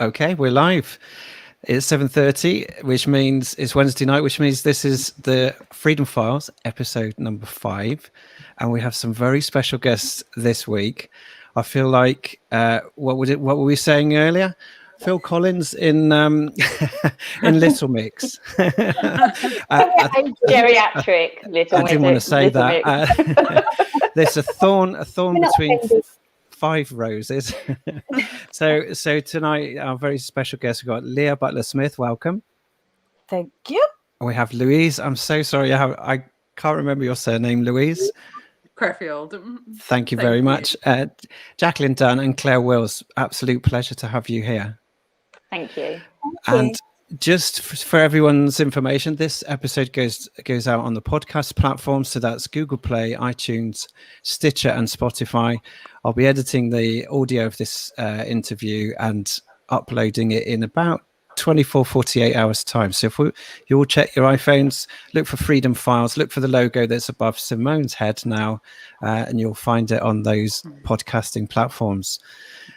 Okay, we're live. It's 7:30, which means it's Wednesday night, which means this is the Freedom Files episode number 5, and we have some very special guests this week. I feel like what were we saying earlier? Phil Collins in in Little Mix. Geriatric Little Mix. I didn't want to say that. There's a thorn between 5 roses. so tonight our very special guest, we've got Leah Butler Smith. Welcome. Thank you. And we have Louise. I'm so sorry, I can't remember your surname. Louise Creffield. Thank you very much. Jacqueline Dunn and Claire Wills, absolute pleasure to have you here. Thank you. And just for everyone's information, this episode goes out on the podcast platform. So that's Google Play, iTunes, Stitcher, and Spotify. I'll be editing the audio of this interview and uploading it in about 48 hours time. So if you all check your iPhones, look for Freedom Files, look for the logo that's above Simone's head now, and you'll find it on those podcasting platforms.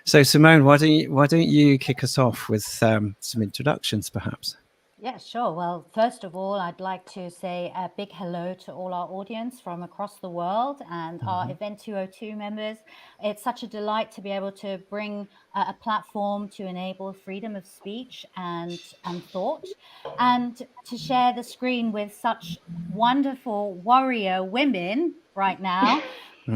So Simone, why don't you kick us off with some introductions, perhaps? Yeah, sure. Well, first of all, I'd like to say a big hello to all our audience from across the world and our Event 202 members. It's such a delight to be able to bring a platform to enable freedom of speech and thought, and to share the screen with such wonderful warrior women right now.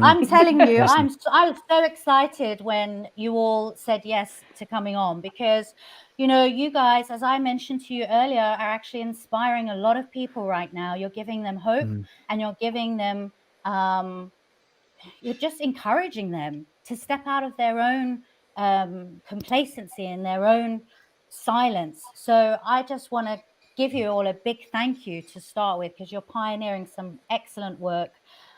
I'm telling you, I was so excited when you all said yes to coming on, because, you know, you guys, as I mentioned to you earlier, are actually inspiring a lot of people right now. You're giving them hope, and you're giving them, you're just encouraging them to step out of their own complacency and their own silence. So I just want to give you all a big thank you to start with, because you're pioneering some excellent work.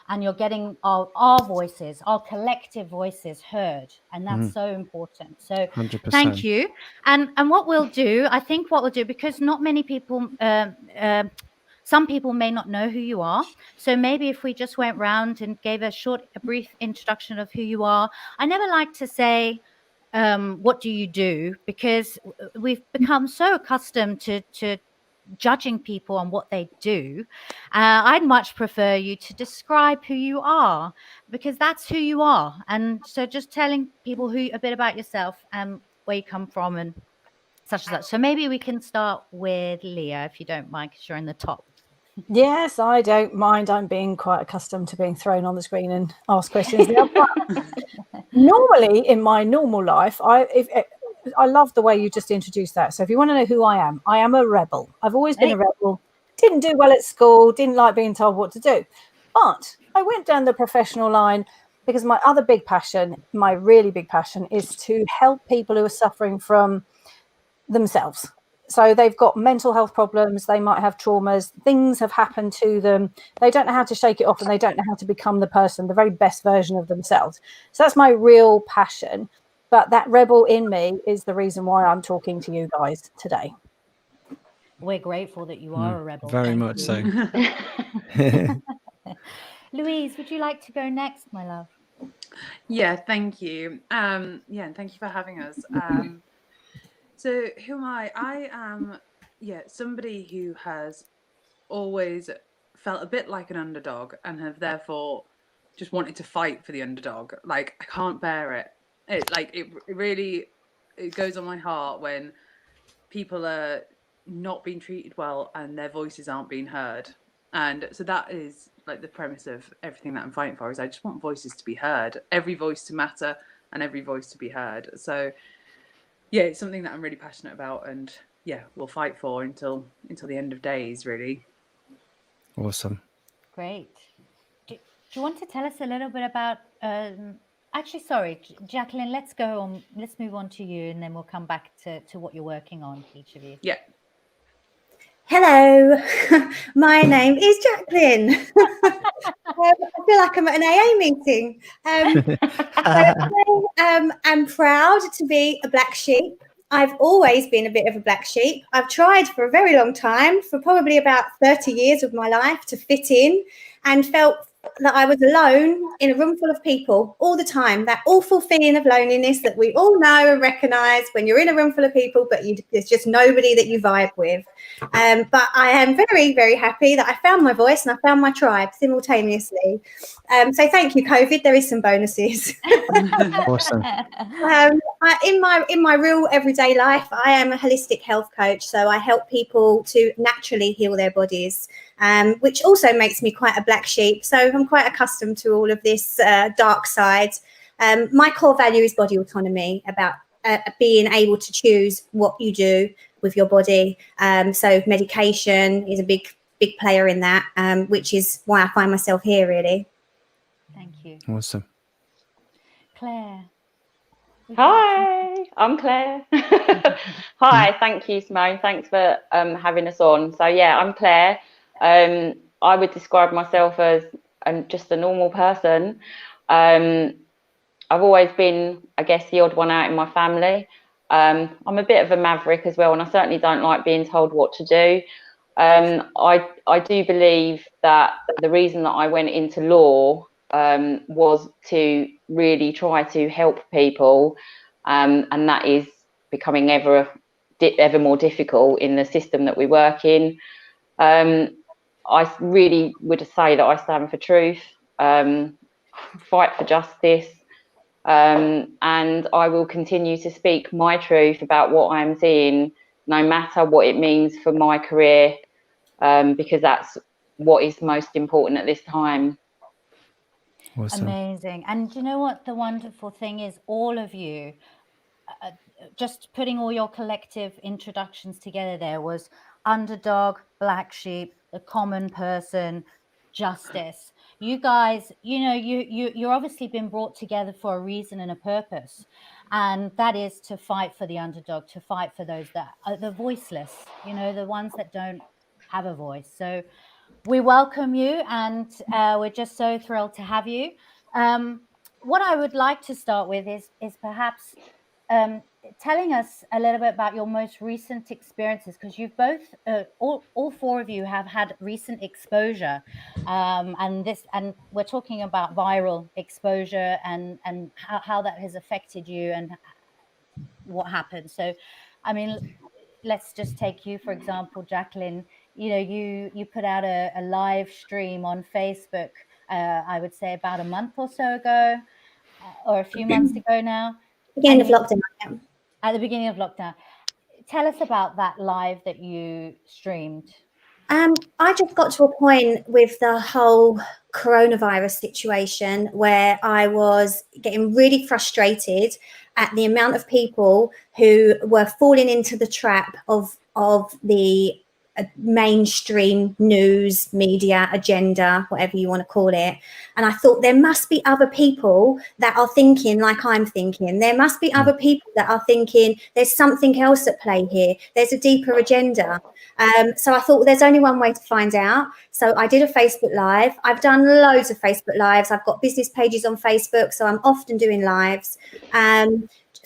And you're getting our voices, our collective voices heard. And that's so important. So 100%. Thank you. And what we'll do, because not many people, some people may not know who you are. So maybe if we just went round and gave a brief introduction of who you are. I never like to say, what do you do? Because we've become so accustomed to judging people on what they do. I'd much prefer you to describe who you are, because that's who you are. And so just telling people a bit about yourself and where you come from and such and such. So maybe we can start with Leah, if you don't mind, because you're in the top. Yes, I don't mind. I'm being quite accustomed to being thrown on the screen and asked questions. Normally, in my normal life, I love the way you just introduced that. So if you want to know who I am a rebel. I've always been a rebel. Didn't do well at school, didn't like being told what to do. But I went down the professional line because my other big passion, my really big passion, is to help people who are suffering from themselves. So they've got mental health problems, they might have traumas, things have happened to them. They don't know how to shake it off, and they don't know how to become the very best version of themselves. So that's my real passion. But that rebel in me is the reason why I'm talking to you guys today. We're grateful that you are a rebel. Very much so. Louise, would you like to go next, my love? Yeah, thank you. And thank you for having us. So who am I? I am, somebody who has always felt a bit like an underdog and have therefore just wanted to fight for the underdog. Like, I can't bear it. It really goes on my heart when people are not being treated well and their voices aren't being heard. And so that is like the premise of everything that I'm fighting for, is I just want voices to be heard, every voice to matter and every voice to be heard. So yeah, it's something that I'm really passionate about, and we'll fight for until the end of days, really. Awesome. Great. Do you want to tell us a little bit about actually, sorry, Jacqueline, let's move on to you, and then we'll come back to what you're working on, each of you. Yeah. Hello, my name is Jacqueline. I feel like I'm at an AA meeting. I'm proud to be a black sheep. I've always been a bit of a black sheep. I've tried for a very long time, for probably about 30 years of my life, to fit in, and felt that I was alone in a room full of people all the time. That awful feeling of loneliness that we all know and recognise when you're in a room full of people, but there's just nobody that you vibe with. But I am very, very happy that I found my voice and I found my tribe simultaneously. So thank you, COVID. There is some bonuses. Awesome. In my real everyday life, I am a holistic health coach. So I help people to naturally heal their bodies, which also makes me quite a black sheep. So I'm quite accustomed to all of this dark side. My core value is body autonomy, about being able to choose what you do with your body. So medication is a big player in that, which is why I find myself here, really. Thank you. Awesome. Claire. Hi, I'm Claire. Hi, thank you, Simone. Thanks for having us on. So yeah, I'm Claire. I would describe myself as just a normal person. I've always been, I guess, the odd one out in my family. I'm a bit of a maverick as well, and I certainly don't like being told what to do. I do believe that the reason that I went into law was to really try to help people, and that is becoming ever more difficult in the system that we work in. I really would say that I stand for truth, fight for justice, and I will continue to speak my truth about what I'm seeing, no matter what it means for my career, because that's what is most important at this time. Awesome. Amazing. And you know what the wonderful thing is? All of you, just putting all your collective introductions together there was underdog, black sheep, the common person, justice. You guys, you know, you're obviously been brought together for a reason and a purpose, and that is to fight for the underdog, to fight for those that are the voiceless, you know, the ones that don't have a voice. So we welcome you, and we're just so thrilled to have you. What I would like to start with is perhaps telling us a little bit about your most recent experiences, because you've both, all four of you have had recent exposure, and we're talking about viral exposure and how that has affected you and what happened. So, I mean, let's just take you, for example, Jacqueline. You know, you put out a live stream on Facebook, I would say about a month or so ago, or a few months ago now. Beginning of lockdown. Yeah. At the beginning of lockdown. Tell us about that live that you streamed. I just got to a point with the whole coronavirus situation where I was getting really frustrated at the amount of people who were falling into the trap of the mainstream news media agenda, whatever you want to call it. And I thought there must be other people that are thinking like I'm thinking. There must be other people that are thinking there's something else at play here. There's a deeper agenda. So I thought there's only one way to find out. So I did a Facebook Live. I've done loads of Facebook Lives. I've got business pages on Facebook, so I'm often doing lives.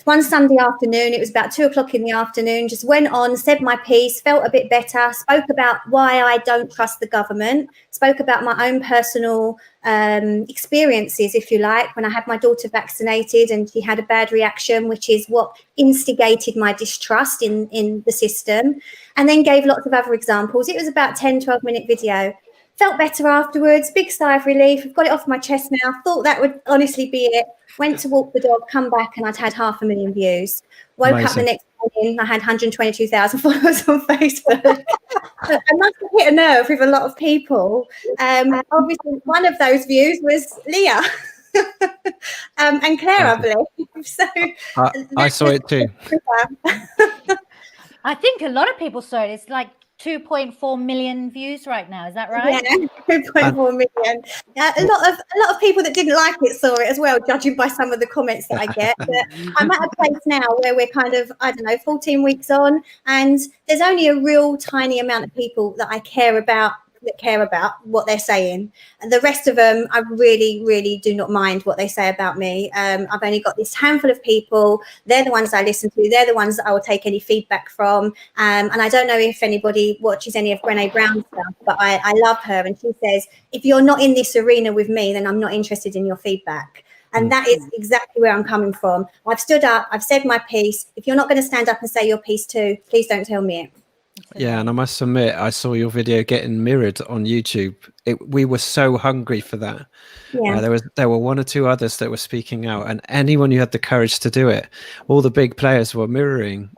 One Sunday afternoon, it was about 2:00 in the afternoon, just went on, said my piece, felt a bit better, spoke about why I don't trust the government, spoke about my own personal experiences, if you like, when I had my daughter vaccinated and she had a bad reaction, which is what instigated my distrust in the system, and then gave lots of other examples. It was about 10-12 minute video. Felt better afterwards, big sigh of relief. I've got it off my chest now. Thought that would honestly be it. Went to walk the dog, come back, and I'd had 500,000 views. Woke up the next morning, I had 122,000 followers on Facebook. I must have hit a nerve with a lot of people. Obviously, one of those views was Leah and Claire, I believe. So I saw it too. I think a lot of people saw it. It's like 2.4 million views right now. Is that right? Yeah, 2.4 million. A lot of people that didn't like it saw it as well, judging by some of the comments that I get. But I'm at a place now where we're kind of, 14 weeks on, and there's only a real tiny amount of people that I care about that care about what they're saying. And the rest of them, I really, really do not mind what they say about me. I've only got this handful of people. They're the ones I listen to. They're the ones that I will take any feedback from. And I don't know if anybody watches any of Brené Brown's stuff, but I love her. And she says, if you're not in this arena with me, then I'm not interested in your feedback. And that is exactly where I'm coming from. I've stood up. I've said my piece. If you're not going to stand up and say your piece too, please don't tell me it. Yeah, and I must admit, I saw your video getting mirrored on YouTube. We were so hungry for that. Yeah. There were one or two others that were speaking out, and anyone who had the courage to do it, all the big players were mirroring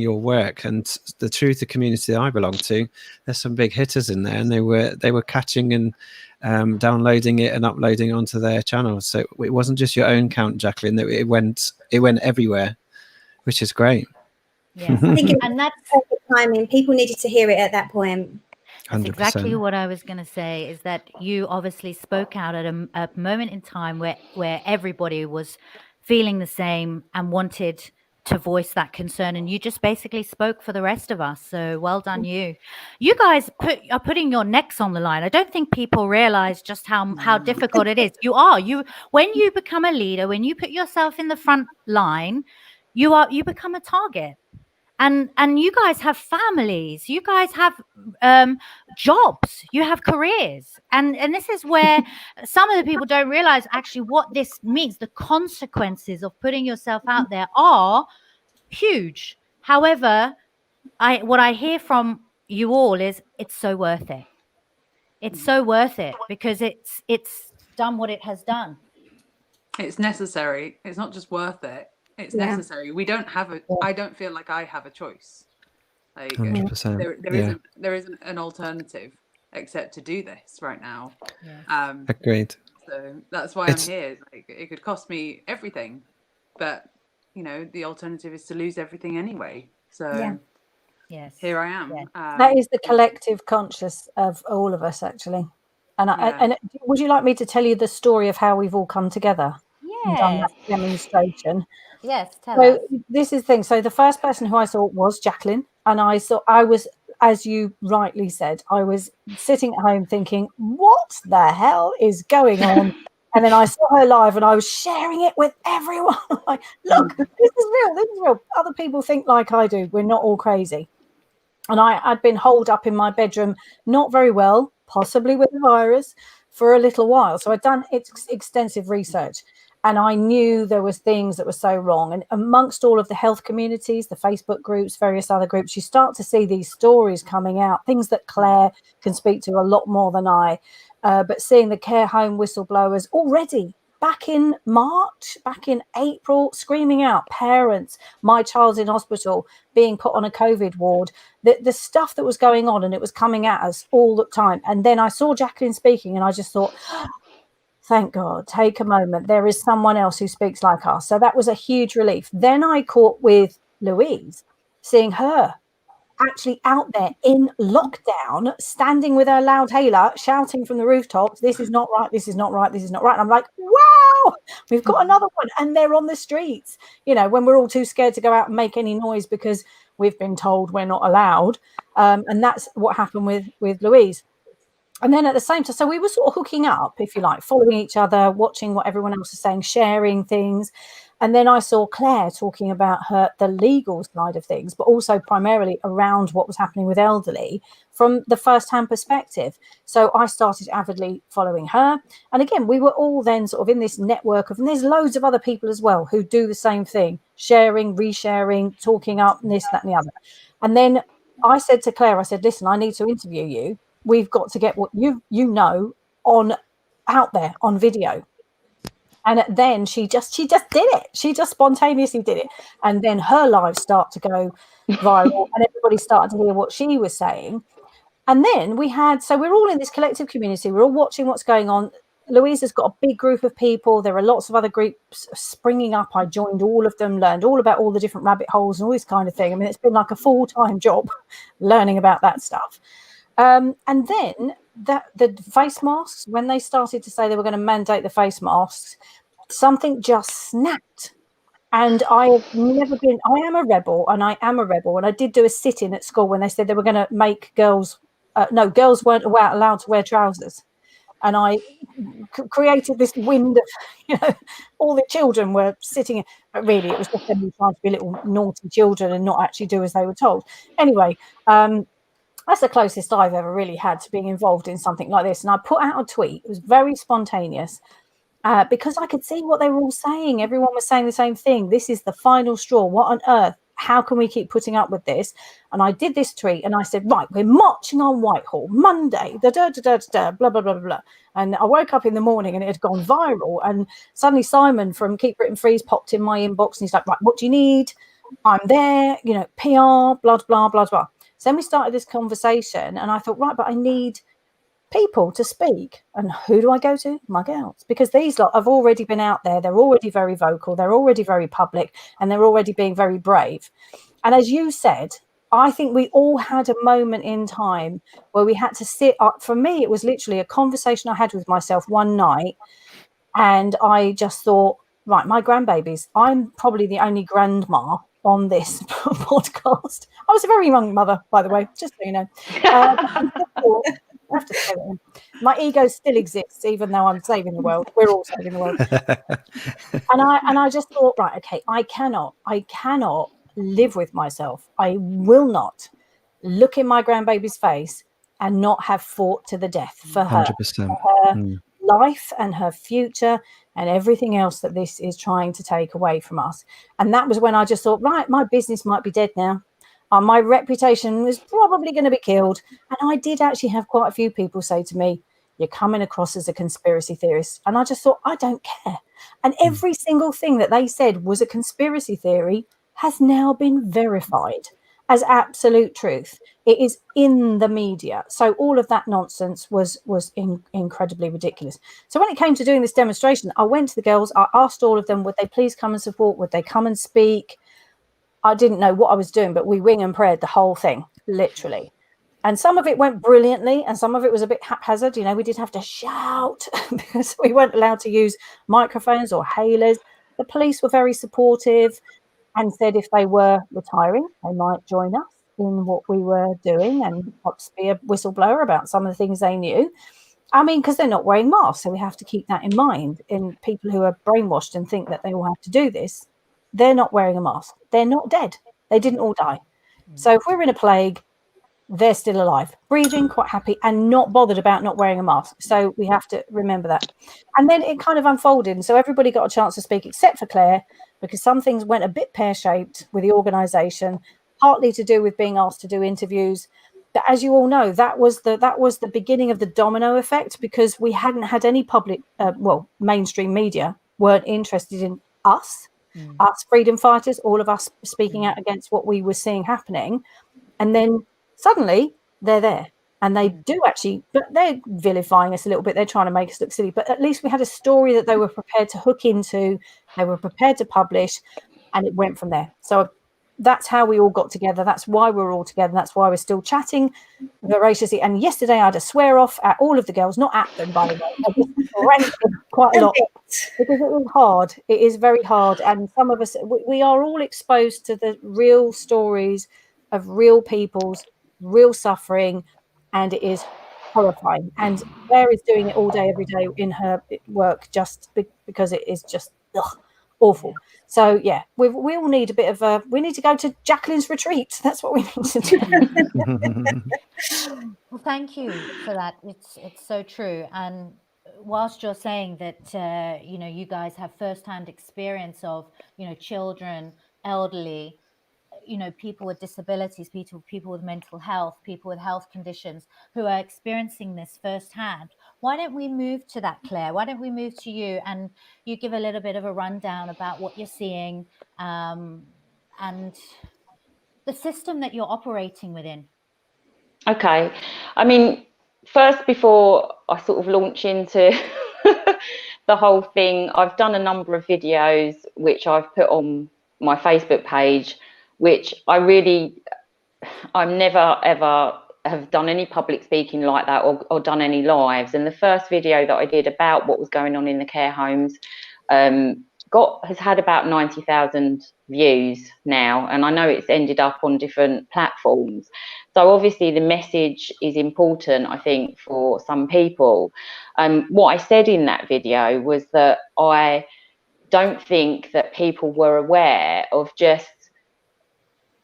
your work. And the Truth, the community that I belong to, there's some big hitters in there, and they were catching and downloading it and uploading onto their channels. So it wasn't just your own count, Jacqueline. It went everywhere, which is great. Yes. I think it And that's was perfect timing. People needed to hear it at that point. That's 100%. exactly what I was going to say, is that you obviously spoke out at a moment in time where everybody was feeling the same and wanted to voice that concern, and you just basically spoke for the rest of us. So well done, you. You guys are putting your necks on the line. I don't think people realize just how difficult it is. When you become a leader, when you put yourself in the front line, you become a target. And you guys have families, you guys have jobs, you have careers. And this is where some of the people don't realize actually what this means. The consequences of putting yourself out there are huge. However, what I hear from you all is it's so worth it. It's so worth it because it's done what it has done. It's necessary. It's not just worth it. It's necessary. We don't have I don't feel like I have a choice. Like 100%. there isn't an alternative except to do this right now. Yes. Agreed. So that's why I'm here. Like, it could cost me everything, but the alternative is to lose everything anyway. So yes, here I am. Yeah. That is the collective conscious of all of us, actually. And and would you like me to tell you the story of how we've all come together and done that demonstration? Yes, tell us. This is the thing. So the first person who I saw was Jacqueline, and I was, as you rightly said, I was sitting at home thinking, what the hell is going on? And then I saw her live and I was sharing it with everyone. Like, look, this is real. Other people think like I do. We're not all crazy. And I'd been holed up in my bedroom, not very well, possibly with the virus, for a little while. So I'd done extensive research. And I knew there was things that were so wrong. And amongst all of the health communities, the Facebook groups, various other groups, you start to see these stories coming out, things that Claire can speak to a lot more than I. But seeing the care home whistleblowers already back in March, back in April, screaming out, parents, my child's in hospital, being put on a COVID ward, the stuff that was going on, and it was coming at us all the time. And then I saw Jacqueline speaking and I just thought, thank God, take a moment. There is someone else who speaks like us. So that was a huge relief. Then I caught with Louise, seeing her actually out there in lockdown, standing with her loudhailer, shouting from the rooftops, this is not right, this is not right, this is not right. And I'm like, wow, we've got another one. And they're on the streets, when we're all too scared to go out and make any noise because we've been told we're not allowed. And that's what happened with Louise. And then at the same time, so we were sort of hooking up, if you like, following each other, watching what everyone else is saying, sharing things. And then I saw Claire talking about the legal side of things, but also primarily around what was happening with elderly from the first-hand perspective. So I started avidly following her. And again, we were all then sort of in this network and there's loads of other people as well who do the same thing, sharing, resharing, talking up, and this, that, and the other. And then I said to Claire, I said, listen, I need to interview you. We've got to get what you know out there on video. And then she just did it. She just spontaneously did it. And then her lives start to go viral and everybody started to hear what she was saying. And then we're all in this collective community. We're all watching what's going on. Louise has got a big group of people. There are lots of other groups springing up. I joined all of them, learned all about all the different rabbit holes and all this kind of thing. I mean, it's been like a full-time job learning about that stuff. And then the face masks, when they started to say they were going to mandate the face masks, something just snapped. And I am a rebel, and I am a rebel. And I did do a sit-in at school when they said they were going to make girls no, girls weren't allowed to wear trousers. And I created this wind of, all the children were sitting, but really it was just them trying to be little naughty children and not actually do as they were told. Anyway, that's the closest I've ever really had to being involved in something like this. And I put out a tweet. It was very spontaneous because I could see what they were all saying. Everyone was saying the same thing. This is the final straw. What on earth? How can we keep putting up with this? And I did this tweet and I said, right, we're marching on Whitehall Monday, blah, blah, blah, blah, blah. And I woke up in the morning and it had gone viral. And suddenly Simon from Keep Britain Free's popped in my inbox and he's like, right, what do you need? I'm there, PR, blah, blah, blah, blah. So then we started this conversation and I thought, right, but I need people to speak. And who do I go to? My girls. Because these lot have already been out there. They're already very vocal. They're already very public and they're already being very brave. And as you said, I think we all had a moment in time where we had to sit up. For me, it was literally a conversation I had with myself one night. And I just thought, right, my grandbabies, I'm probably the only grandma on this podcast. I was a very young mother, by the way, just so you know. I have to say that. My ego still exists, even though I'm saving the world. We're all saving the world. and I just thought, right, okay, I cannot live with myself. I will not look in my grandbaby's face and not have fought to the death for her, 100%. for her life and her future and everything else that this is trying to take away from us. And that was when I just thought, right, my business might be dead now. My reputation was probably going to be killed. And I did actually have quite a few people say to me, you're coming across as a conspiracy theorist. And I just thought, I don't care. And every single thing that they said was a conspiracy theory has now been verified as absolute truth. It is in the media. So all of that nonsense was incredibly ridiculous. So when it came to doing this demonstration, I went to the girls. I asked all of them, would they please come and support? Would they come and speak? I didn't know what I was doing, but we wing and prayed the whole thing, literally. And some of it went brilliantly and some of it was a bit haphazard. We did have to shout because we weren't allowed to use microphones or hailers. The police were very supportive and said if they were retiring, they might join us in what we were doing and perhaps be a whistleblower about some of the things they knew. I mean, because they're not wearing masks. So we have to keep that in mind. In people who are brainwashed and think that they all have to do this, they're not wearing a mask. They're not dead. They didn't all die. So if we're in a plague, they're still alive, breathing, quite happy, and not bothered about not wearing a mask. So we have to remember that. And then it kind of unfolded. And so everybody got a chance to speak, except for Claire, because some things went a bit pear-shaped with the organisation, partly to do with being asked to do interviews. But as you all know, that was the beginning of the domino effect, because we hadn't had any public, mainstream media weren't interested in us freedom fighters, all of us speaking out against what we were seeing happening. And then suddenly they're there and they do actually, but they're vilifying us a little bit. They're trying to make us look silly, but at least we had a story that they were prepared to hook into, they were prepared to publish, and it went from there. So that's how we all got together. That's why we're all together. That's why we're still chatting voraciously. And yesterday I had a swear off at all of the girls, not at them, by the way. I just ranted quite a lot because it was hard. It is very hard. And some of us, we are all exposed to the real stories of real people's real suffering. And it is horrifying. And Claire is doing it all day, every day in her work, just because it is just awful. So yeah, we all need a bit of we need to go to Jacqueline's retreat. That's what we need to do. Well, thank you for that. It's so true. And whilst you're saying that you guys have firsthand experience of children, elderly, people with disabilities, people with mental health, people with health conditions who are experiencing this firsthand. Why don't we move to that, Claire? Why don't we move to you and you give a little bit of a rundown about what you're seeing and the system that you're operating within? Okay. I mean, first, before I sort of launch into the whole thing, I've done a number of videos which I've put on my Facebook page, which I'm never ever have done any public speaking like that or done any lives. And the first video that I did about what was going on in the care homes, has had about 90,000 views now, and I know it's ended up on different platforms. So obviously the message is important, I think, for some people. What I said in that video was that I don't think that people were aware of just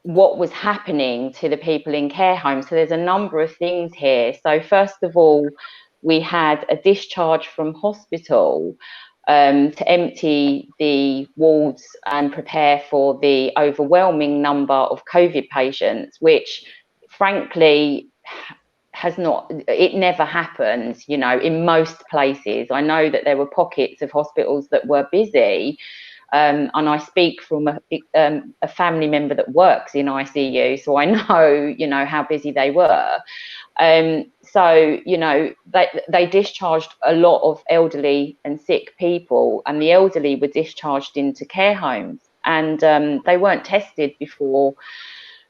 what was happening to the people in care homes. So there's a number of things here. So first of all, we had a discharge from hospital to empty the wards and prepare for the overwhelming number of COVID patients, which frankly it never happens, you know, in most places. I know that there were pockets of hospitals that were busy, and I speak from a family member that works in ICU, so I know, you know, how busy they were. So, you know, they discharged a lot of elderly and sick people, and the elderly were discharged into care homes, and they weren't tested before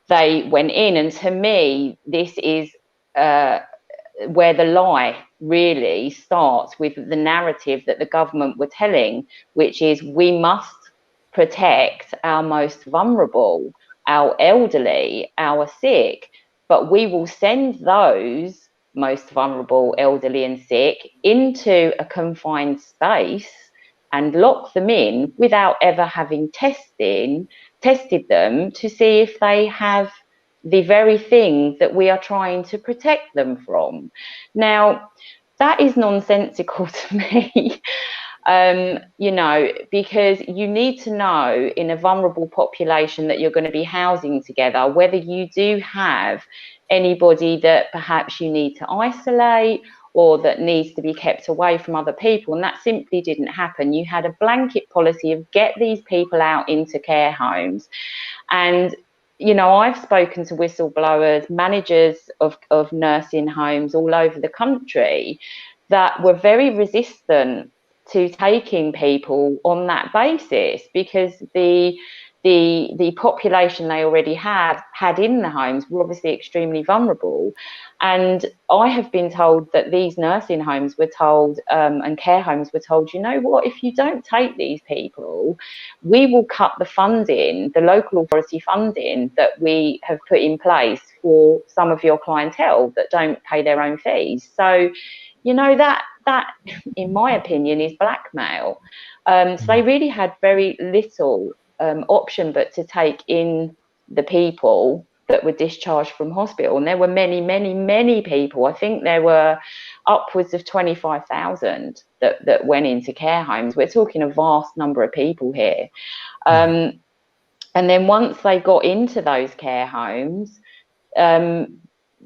they went in. And to me, this is where the lie really starts, with the narrative that the government were telling, which is we must protect our most vulnerable, our elderly, our sick, but we will send those most vulnerable, elderly and sick into a confined space and lock them in without ever having tested them to see if they have the very thing that we are trying to protect them from. Now, that is nonsensical to me, you know, because you need to know in a vulnerable population that you're going to be housing together, whether you do have anybody that perhaps you need to isolate or that needs to be kept away from other people. And that simply didn't happen. You had a blanket policy of get these people out into care homes. And you know, I've spoken to whistleblowers, managers of nursing homes all over the country that were very resistant to taking people on that basis, because the population they already had in the homes were obviously extremely vulnerable. And I have been told that these nursing homes were told, and care homes were told, you know what, if you don't take these people, we will cut the funding, the local authority funding that we have put in place for some of your clientele that don't pay their own fees. So, you know, that in my opinion is blackmail. So they really had very little option but to take in the people that were discharged from hospital. And there were many people. I think there were upwards of 25,000 that went into care homes. We're talking a vast number of people here. And then once they got into those care homes,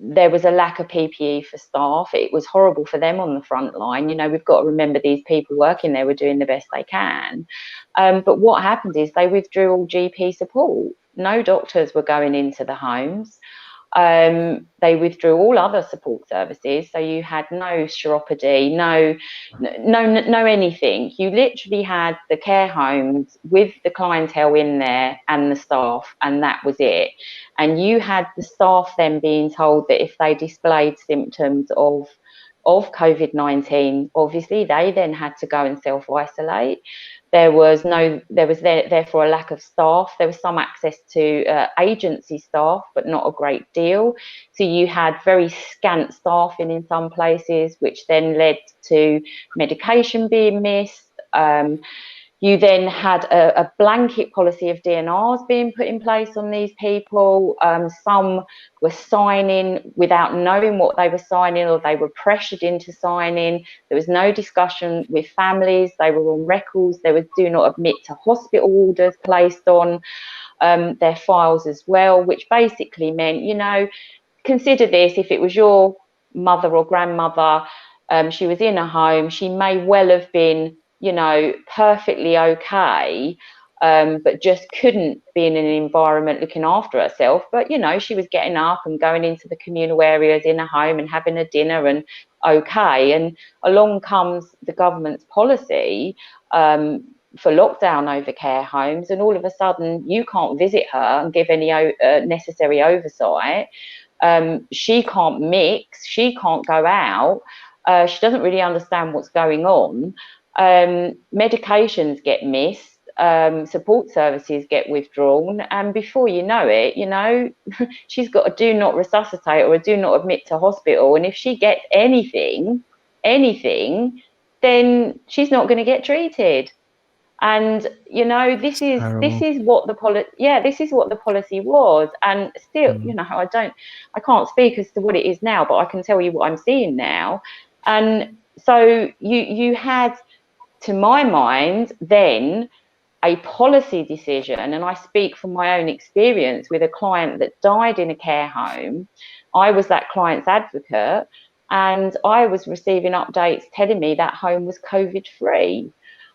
there was a lack of PPE for staff. It was horrible for them on the front line. You know, we've got to remember these people working there were doing the best they can. But what happened is they withdrew all GP support. No doctors were going into the homes. They withdrew all other support services. So you had no chiropody, no anything. You literally had the care homes with the clientele in there and the staff, and that was it. And you had the staff then being told that if they displayed symptoms of COVID-19, obviously they then had to go and self-isolate. There was therefore a lack of staff. There was some access to agency staff, but not a great deal. So you had very scant staffing in some places, which then led to medication being missed. You then had a blanket policy of DNRs being put in place on these people. Some were signing without knowing what they were signing, or they were pressured into signing. There was no discussion with families. They were on records. There was do not admit to hospital orders placed on their files as well, which basically meant, you know, consider this, if it was your mother or grandmother, she was in a home, she may well have been, you know, perfectly okay, but just couldn't be in an environment looking after herself. But, you know, she was getting up and going into the communal areas in a home and having a dinner and okay. And along comes the government's policy for lockdown over care homes, and all of a sudden you can't visit her and give any necessary oversight. She can't mix, she can't go out, she doesn't really understand what's going on. Medications get missed. support services get withdrawn, and before you know it, she's got a do not resuscitate or a do not admit to hospital, and if she gets anything, then she's not going to get treated. And this is what the policy was. And still, I can't speak as to what it is now, but I can tell you what I'm seeing now. And so you had, to my mind, then a policy decision, and I speak from my own experience with a client that died in a care home. I was that client's advocate, and I was receiving updates telling me that home was COVID-free.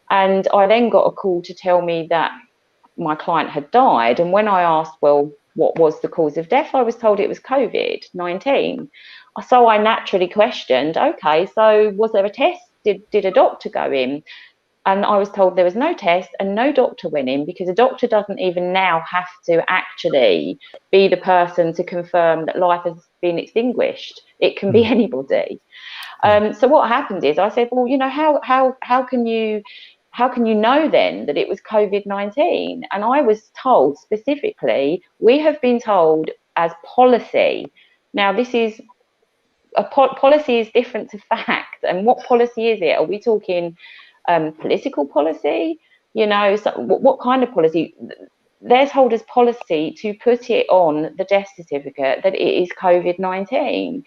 And I then got a call to tell me that my client had died. And when I asked, well, what was the cause of death, I was told it was COVID-19. So I naturally questioned, okay, so was there a test? Did a doctor go in? And I was told there was no test and no doctor went in, because a doctor doesn't even now have to actually be the person to confirm that life has been extinguished. It can be anybody. So what happened is I said, well, how can you know then that it was COVID-19? And I was told specifically, we have been told as policy. Now, this is policy is different to fact. And what policy is it? Are we talking political policy? So what kind of policy? They're told as policy to put it on the death certificate that it is COVID-19.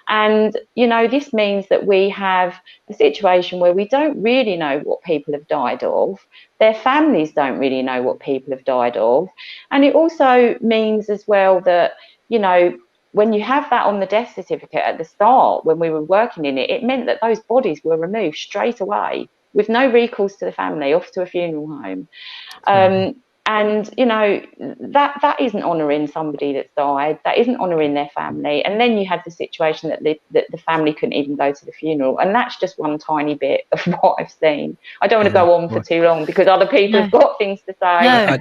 And, this means that we have a situation where we don't really know what people have died of. Their families don't really know what people have died of. And it also means as well that, when you have that on the death certificate at the start, when we were working in it, it meant that those bodies were removed straight away with no recourse to the family, off to a funeral home. And, that isn't honouring somebody that's died. That isn't honouring their family. And then you had the situation that the family couldn't even go to the funeral. And that's just one tiny bit of what I've seen. I don't want to go on for too long because other people have got things to say.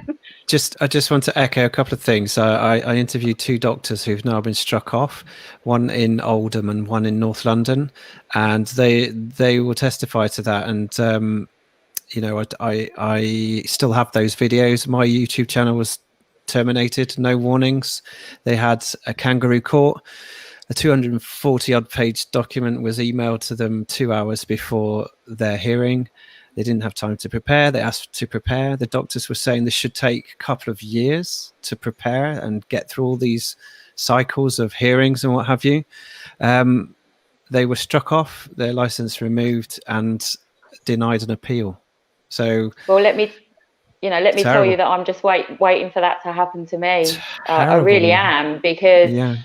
I just want to echo a couple of things. I interviewed two doctors who've now been struck off, one in Oldham and one in North London. And they will testify to that. And, I still have those videos. My YouTube channel was terminated, no warnings. They had a kangaroo court. A 240-odd page document was emailed to them 2 hours before their hearing. They didn't have time to prepare. They asked to prepare. The doctors were saying this should take a couple of years to prepare and get through all these cycles of hearings and what have you. They were struck off, their license removed, and denied an appeal. So, well, let me tell you that I'm just waiting for that to happen to me. I really am, because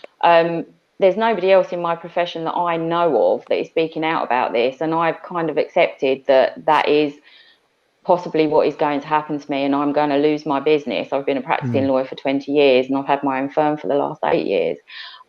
there's nobody else in my profession that I know of that is speaking out about this, and I've kind of accepted that is possibly what is going to happen to me, and I'm going to lose my business. I've been a practicing lawyer for 20 years, and I've had my own firm for the last 8 years.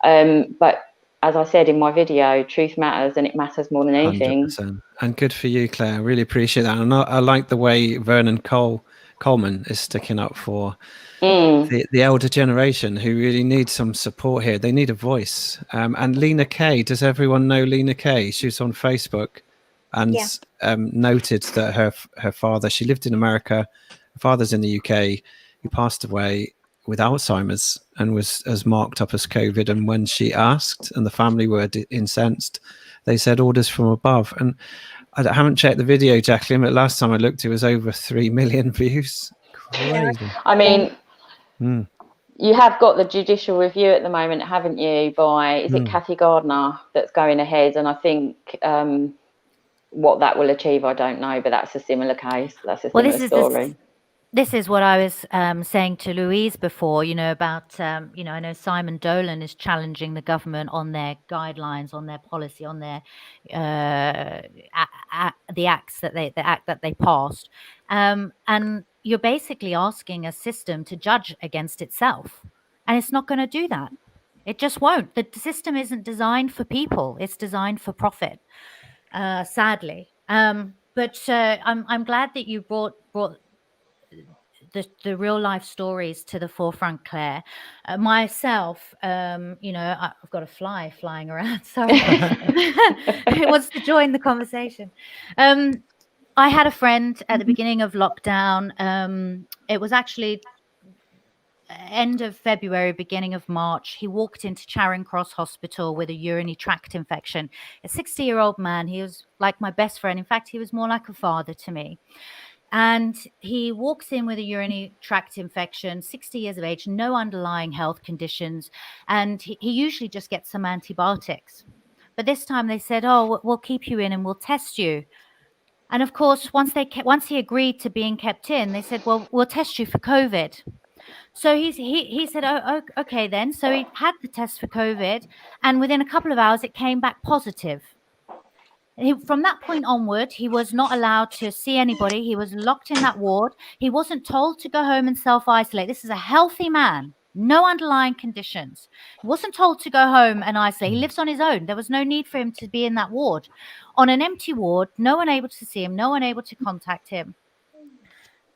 But as I said in my video, truth matters, and it matters more than anything. 100%. And good for you, Claire. I really appreciate that. And I like the way Vernon Coleman is sticking up for the elder generation who really need some support here. They need a voice. And Lena Kay, does everyone know Lena Kay? She was on Facebook and noted that her father, she lived in America, her father's in the UK, who passed away with Alzheimer's and was as marked up as COVID. And when she asked and the family were incensed, they said orders from above. And I haven't checked the video, Jacqueline, but last time I looked, it was over 3 million views. Crazy. I mean, you have got the judicial review at the moment, haven't you, by, is it Kathy Gardner that's going ahead? And I think what that will achieve, I don't know, but that's a similar case. That's a similar story. This is what I was saying to Louise before, about, I know Simon Dolan is challenging the government on their guidelines, on their policy, on their the act that they passed. And you're basically asking a system to judge against itself. And it's not going to do that. It just won't. The system isn't designed for people. It's designed for profit, sadly. But I'm glad that you brought the real life stories to the forefront, Claire. Myself, I've got a fly flying around. Sorry, it wants to join the conversation. I had a friend at the beginning of lockdown. It was actually end of February, beginning of March. He walked into Charing Cross Hospital with a urinary tract infection. A 60-year-old man. He was like my best friend. In fact, he was more like a father to me. And he walks in with a urinary tract infection, 60 years of age, no underlying health conditions. And he usually just gets some antibiotics. But this time they said, oh, we'll keep you in and we'll test you. And of course, once he agreed to being kept in, they said, well, we'll test you for COVID. So he said, oh, okay then. So he had the test for COVID, and within a couple of hours, it came back positive. From that point onward, he was not allowed to see anybody. He was locked in that ward. He wasn't told to go home and self-isolate. This is a healthy man, no underlying conditions. He wasn't told to go home and isolate. He lives on his own. There was no need for him to be in that ward. On an empty ward, no one able to see him, no one able to contact him.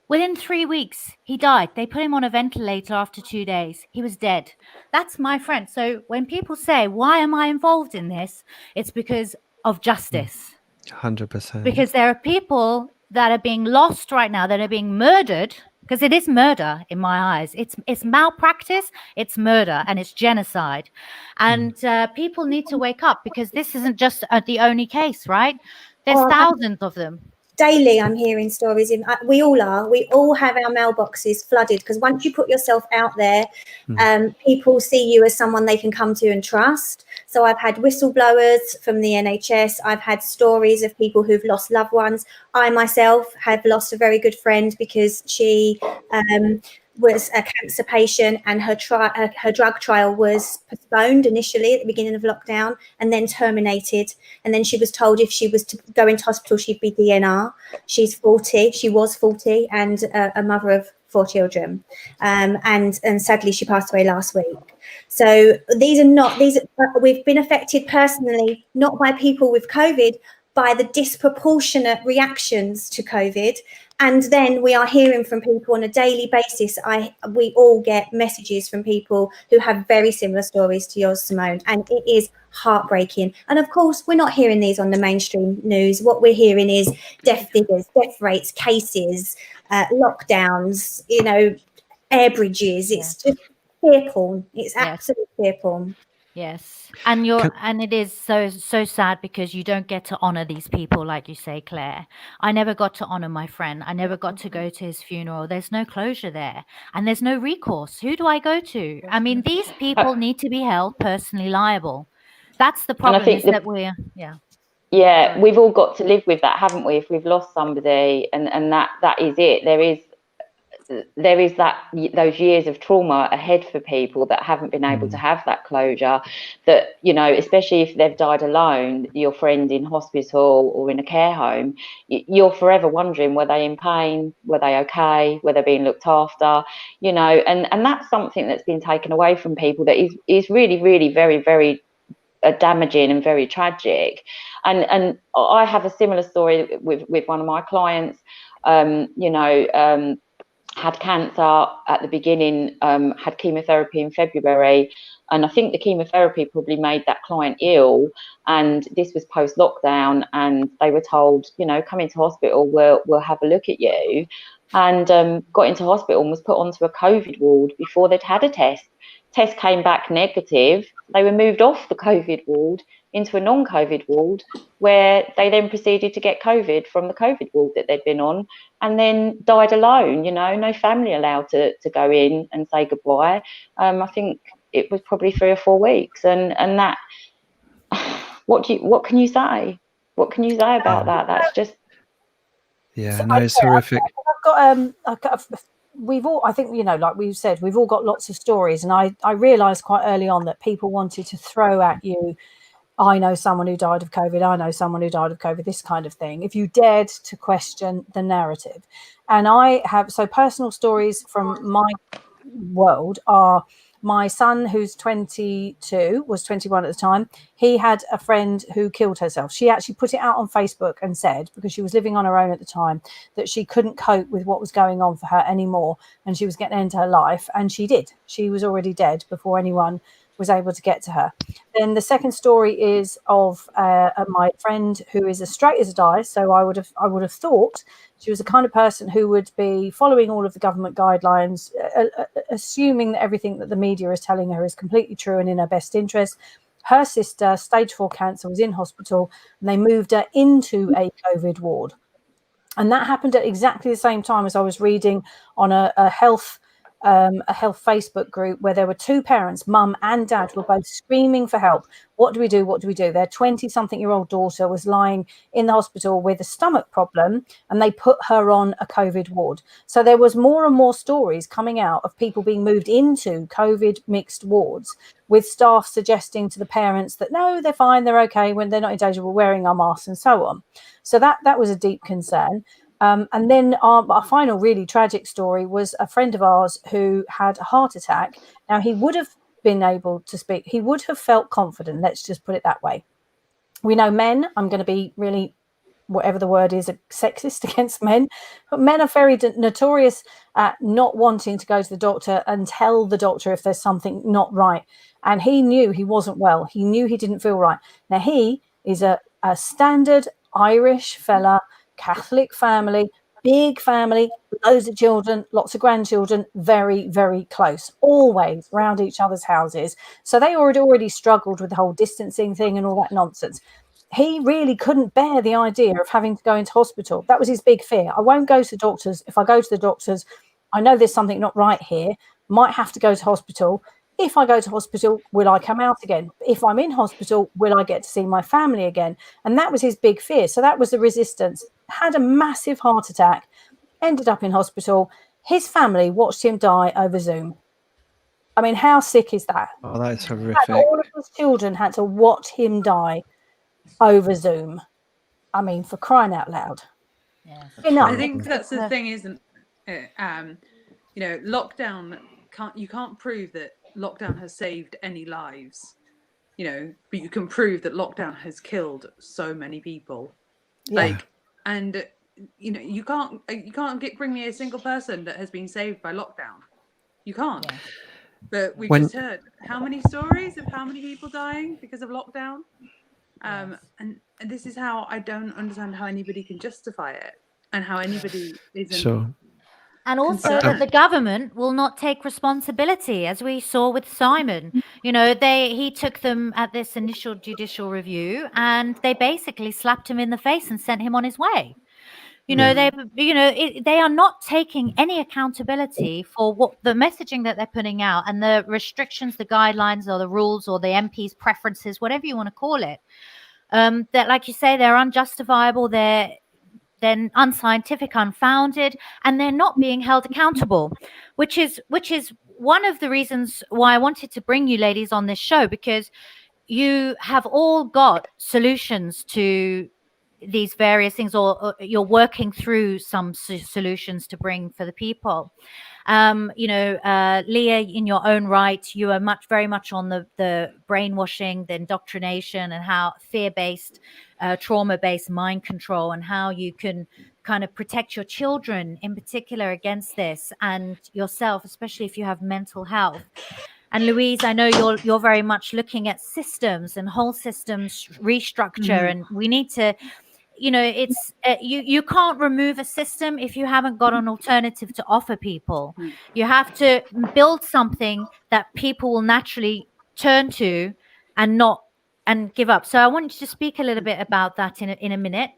Within 3 weeks, he died. They put him on a ventilator after 2 days. He was dead. That's my friend. So when people say, why am I involved in this? It's because of justice. 100%. Because there are people that are being lost right now, that are being murdered, because it is murder in my eyes. It's malpractice, it's murder, and it's genocide. And people need to wake up, because this isn't just the only case, right? There's thousands of them. Daily I'm hearing stories we all have our mailboxes flooded, because once you put yourself out there, people see you as someone they can come to and trust. So I've had whistleblowers from the NHS. I've had stories of people who've lost loved ones. I myself have lost a very good friend because she was a cancer patient, and her drug trial was postponed initially at the beginning of lockdown and then terminated. And then she was told if she was to go into hospital, she'd be DNR. She was 40 and a mother of 4 children. And sadly, she passed away last week. So we've been affected personally, not by people with COVID, by the disproportionate reactions to COVID. And then we are hearing from people on a daily basis. We all get messages from people who have very similar stories to yours, Simone, and it is heartbreaking. And of course, we're not hearing these on the mainstream news. What we're hearing is death figures, death rates, cases, lockdowns, air bridges. It's just fear porn. It's absolute fear porn. Yes, and it is so sad, because you don't get to honor these people, like you say, Claire. I never got to honor my friend. I never got to go to his funeral. There's no closure there, and there's no recourse. Who do I go to? I mean, these people need to be held personally liable. That's the problem. We've all got to live with that, haven't we? If we've lost somebody, and that is it. There is those years of trauma ahead for people that haven't been able to have that closure, that, especially if they've died alone, your friend in hospital or in a care home, you're forever wondering, were they in pain? Were they okay? Were they being looked after? And that's something that's been taken away from people that is really, really very, very damaging and very tragic. And I have a similar story with one of my clients, had cancer at the beginning, had chemotherapy in February, and I think the chemotherapy probably made that client ill, and this was post-lockdown, and they were told, come into hospital, we'll have a look at you, and got into hospital and was put onto a COVID ward before they'd had a test. Test came back negative. They were moved off the COVID ward into a non-COVID ward, where they then proceeded to get COVID from the COVID ward that they'd been on, and then died alone. No family allowed to go in and say goodbye. I think it was probably 3 or 4 weeks, and that. What can you say? What can you say about that? That's just. Yeah, no, it's horrific. We've all, I think, like we've said, we've all got lots of stories, and I realised quite early on that people wanted to throw at you, I know someone who died of COVID, I know someone who died of COVID, this kind of thing, if you dared to question the narrative. And I have, so personal stories from my world are, my son, who's 22, was 21 at the time, he had a friend who killed herself. She actually put it out on Facebook and said, because she was living on her own at the time, that she couldn't cope with what was going on for her anymore, and she was getting into her life, and she did. She was already dead before anyone was able to get to her. Then the second story is of my friend who is as straight as a die. So I would have thought she was the kind of person who would be following all of the government guidelines, assuming that everything that the media is telling her is completely true and in her best interest. Her sister, stage 4 cancer, was in hospital, and they moved her into a COVID ward. And that happened at exactly the same time as I was reading on a health Facebook group where there were two parents, mum and dad, were both screaming for help. What do we do? What do we do? Their 20-something-year-old daughter was lying in the hospital with a stomach problem, and they put her on a COVID ward. So there was more and more stories coming out of people being moved into COVID mixed wards, with staff suggesting to the parents that no, they're fine, they're okay, when they're not in danger, we're wearing our masks and so on. So that was a deep concern. And then our final really tragic story was a friend of ours who had a heart attack. Now, he would have been able to speak. He would have felt confident. Let's just put it that way. We know men, I'm going to be really, whatever the word is, sexist against men. But men are very notorious at not wanting to go to the doctor and tell the doctor if there's something not right. And he knew he wasn't well. He knew he didn't feel right. Now, he is a standard Irish fella, Catholic family, big family, loads of children, lots of grandchildren, very, very close, always around each other's houses. So they already struggled with the whole distancing thing and all that nonsense. He really couldn't bear the idea of having to go into hospital. That was his big fear. I won't go to doctors. If I go to the doctors, I know there's something not right here, might have to go to hospital. If I go to hospital, will I come out again? If I'm in hospital, will I get to see my family again? And that was his big fear. So that was the resistance. Had a massive heart attack, ended up in hospital. His family watched him die over Zoom. I mean, how sick is that? Oh, that is horrific. All of his children had to watch him die over Zoom. I mean, for crying out loud. Yeah. Enough. I think that's the thing, isn't it? Lockdown, you can't prove that lockdown has saved any lives, but you can prove that lockdown has killed so many people. Yeah. You can't bring me a single person that has been saved by lockdown. You can't. Yeah. But we've just heard how many stories of how many people dying because of lockdown. And this is how I don't understand how anybody can justify it and how anybody isn't. Sure. And also that the government will not take responsibility, as we saw with Simon. He took them at this initial judicial review, and they basically slapped him in the face and sent him on his way. They are not taking any accountability for what the messaging that they're putting out and the restrictions, the guidelines, or the rules, or the MP's preferences, whatever you want to call it. That, like you say, they're unjustifiable. They're unscientific, unfounded, and they're not being held accountable, which is one of the reasons why I wanted to bring you ladies on this show, because you have all got solutions to these various things, or you're working through some solutions to bring for the people. Leah, in your own right, you are very much on the brainwashing, the indoctrination, and how fear-based, trauma-based mind control, and how you can kind of protect your children in particular against this, and yourself, especially if you have mental health. And Louise, I know you're very much looking at systems and whole systems restructure, and we need to. It's you can't remove a system if you haven't got an alternative to offer people. You have to build something that people will naturally turn to and give up. So I want you to speak a little bit about that in a minute.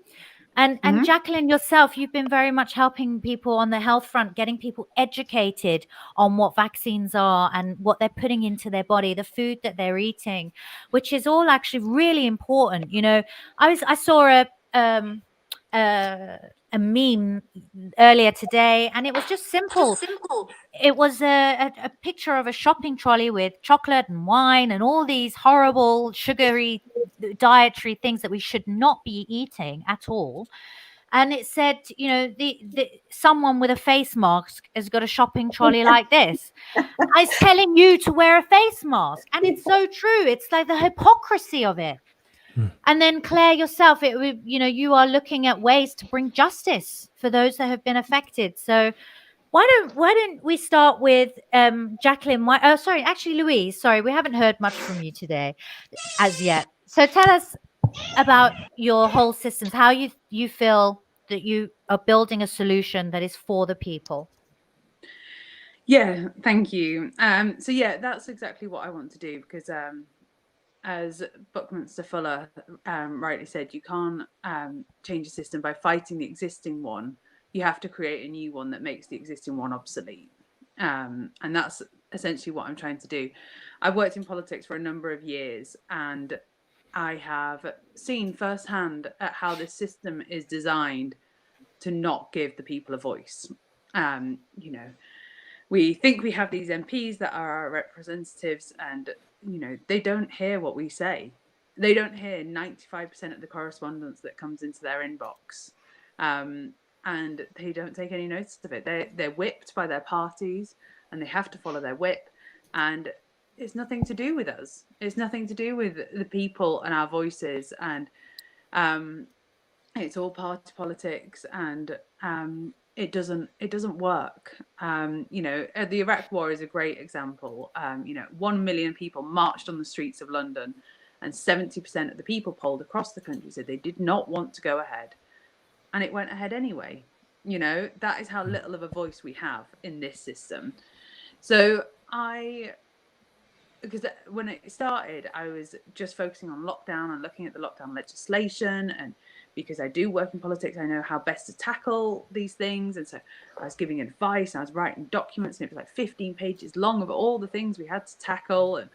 And Jacqueline, yourself, you've been very much helping people on the health front, getting people educated on what vaccines are and what they're putting into their body, the food that they're eating, which is all actually really important. I saw a meme earlier today, and it was just simple. It was a picture of a shopping trolley with chocolate and wine and all these horrible sugary dietary things that we should not be eating at all. And it said, someone with a face mask has got a shopping trolley like this. I'm telling you to wear a face mask, and it's so true. It's like the hypocrisy of it. And then Claire, yourself, you are looking at ways to bring justice for those that have been affected. So why don't we start with Jacqueline? Sorry, actually, Louise. Sorry, we haven't heard much from you today as yet. So tell us about your whole systems. How you feel that you are building a solution that is for the people. Yeah, thank you. So yeah, that's exactly what I want to do, because as Buckminster Fuller rightly said, you can't change a system by fighting the existing one. You have to create a new one that makes the existing one obsolete. And that's essentially what I'm trying to do. I've worked in politics for a number of years, and I have seen firsthand at how this system is designed to not give the people a voice. You know, we think we have these MPs that are our representatives, and you know, they don't hear what we say. They don't hear 95% of the correspondence that comes into their inbox, and they don't take any notice of it. They're whipped by their parties, and they have to follow their whip. And it's nothing to do with us. It's nothing to do with the people and our voices. And it's all party politics, and it doesn't work. You know, the Iraq War is a great example. You know, 1 million people marched on the streets of London, and 70% of the people polled across the country said they did not want to go ahead, and it went ahead anyway. You know, that is how little of a voice we have in this system. So because when it started, I was just focusing on lockdown and looking at the lockdown legislation, and because I do work in politics, I know how best to tackle these things. And so I was giving advice, and I was writing documents, and it was like 15 pages long of all the things we had to tackle and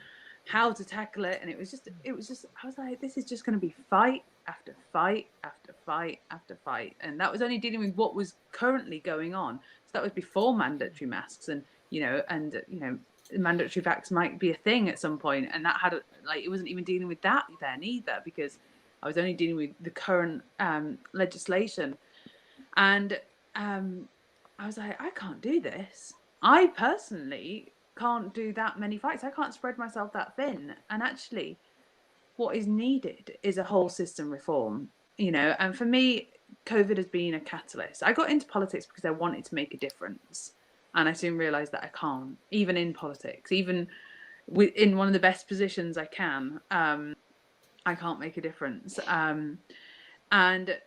how to tackle it. And it was just, I was like, this is just going to be fight after fight after fight after fight. And that was only dealing with what was currently going on. So that was before mandatory masks, and, you know, mandatory vax might be a thing at some point, and that had it wasn't even dealing with that then either, because I was only dealing with the current legislation. And I was like, I can't do this. I personally can't do that many fights. I can't spread myself that thin. And actually, what is needed is a whole system reform, you know. And for me, COVID has been a catalyst. I got into politics because I wanted to make a difference. And I soon realised that I can't, even in politics, even in one of the best positions I can, I can't make a difference. And